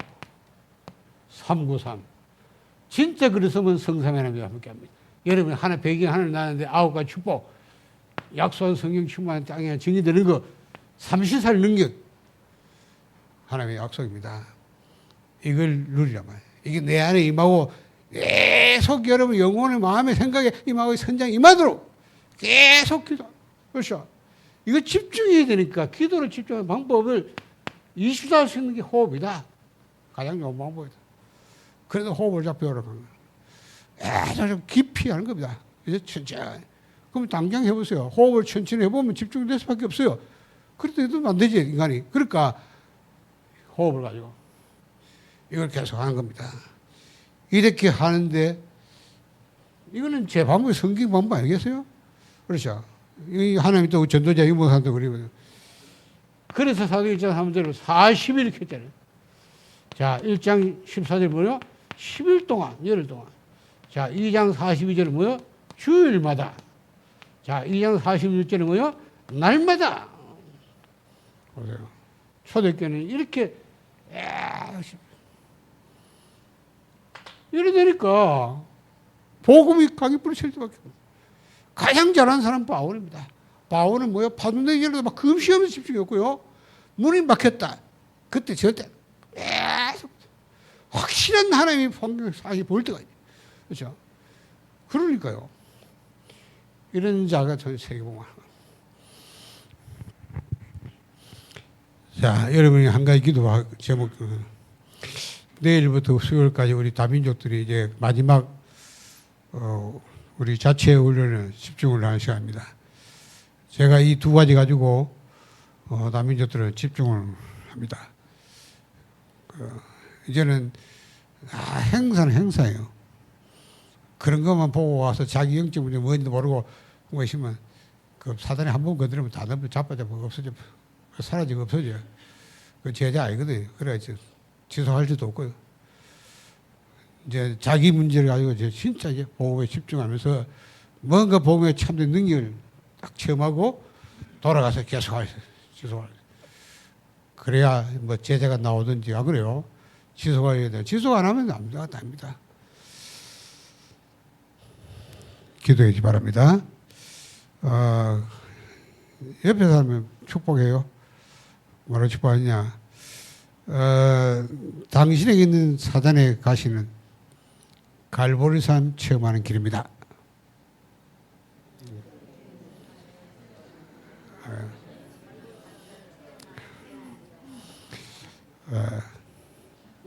393. 진짜 그랬으면 성삼위 하나님과 함께 합니다. 여러분 하나 배경 하늘 나는데 9가지 축복, 약속한 성경 충만한 땅에 정의되는 거 30살 능력 하나님의 약속입니다. 이걸 누리란 말이에요. 이게 내 안에 임하고 계속 여러분 영혼의 마음의 생각에 임하고 선장에 임하도록 계속 기도. 그렇죠? 이거 집중해야 되니까 기도를 집중하는 방법을 24시간 할 수 있는 게 호흡이다. 가장 좋은 방법이다. 그래서 호흡을 잘 배우라고 하는 거예요. 좀 깊이 하는 겁니다. 이제 천천히. 그럼 당장 해보세요. 호흡을 천천히 해보면 집중될 수밖에 없어요. 그래도 해도 안 되지, 인간이. 그러니까 호흡을 가지고 이걸 계속 하는 겁니다. 이렇게 하는데 이거는 제 방법이 성경 방법 아니겠어요? 그렇죠? 이 하나님이 또 전도자 유목한다고 그러거든요. 그래서 사도행 1장 3절로 40일 이렇게 했잖아요. 자, 1장 14절 뭐요? 10일 동안, 열흘 동안. 자, 2장 42절은 뭐요? 주일마다. 자, 2장 46절은 뭐요? 날마다. 보세요. 초대교회는 이렇게 이래 되니까 복음이 강이 뿌리칠 수밖에 없어요. 가장 잘하는 사람은 바울입니다. 바울은 뭐요? 파동되기에도 막 금시하면서 집중했고요. 문이 막혔다. 그때 절대 계속 확실한 하나님의 풍경상이 보일 때가 있어요. 그렇죠? 그러니까요. 이런 자가 저희 세계복음. 자, 여러분이 한 가지 기도 제목, 내일부터 수요일까지 우리 다민족들이 이제 마지막 우리 자체 훈련에 집중을 하는 시간입니다. 제가 이 두 가지 가지고 다민족들은 집중을 합니다. 이제는 행사는 행사예요. 그런 것만 보고 와서 자기 영적 문제 뭔지도 모르고 계시면 그 사단이 한 번 건드리면 다 자빠져버리고 없어져. 사라지고 없어져요. 그 제자 아니거든요. 그래, 지속할 수도 없고요. 이제 자기 문제를 가지고 이제 진짜 이제 복음에 집중하면서 뭔가 복음에 참된 능력을 딱 체험하고 돌아가서 계속할 지속할. 그래야 뭐 제자가 나오든지 안 그래요. 지속해야 돼요. 지속 안 하면 안 됩니다. 기도해 주시 바랍니다. 옆에 사람은 축복해요. 뭐라 축복하냐. 당신에게 있는 사단에 가시는 갈보리산 체험하는 길입니다.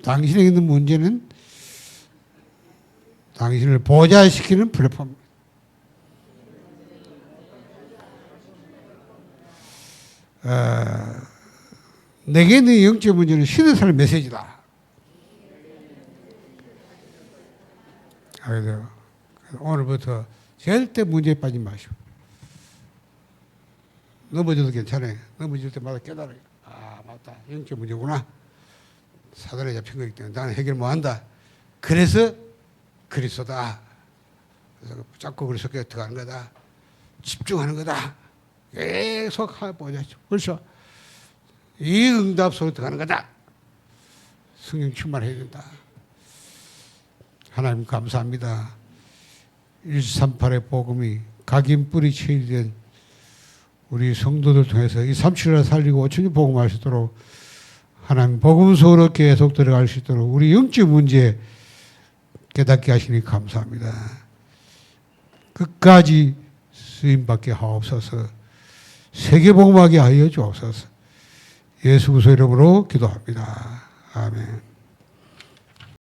당신에게 있는 문제는 당신을 보좌시키는 플랫폼. 내게 있는 영적 문제는 신의 삶의 메시지다. 그래서 오늘부터 절대 문제에 빠지지 마시고 넘어져도 괜찮아요. 넘어질 때마다 깨달아요. 아, 맞다. 영적 문제구나. 사단에 잡힌 거기 때문에 나는 해결 못한다. 그래서 그리스도다. 그래서 자꾸 그리스도께 들어가는 거다. 집중하는 거다. 계속 보자. 벌써 이 응답 속에 들어가는 거다. 성령 충만해야 된다. 하나님 감사합니다. 138의 복음이 각인 뿌리 체질된 우리 성도들 통해서 이 37을 살리고 5천년 복음할 수 있도록 하나님 복음 속으로 계속 들어갈 수 있도록 우리 영적 문제 깨닫게 하시니 감사합니다. 끝까지 쓰임받게 하옵소서. 세계복음하게 하여 주옵소서. 예수 그리스도 이름으로 기도합니다. 아멘.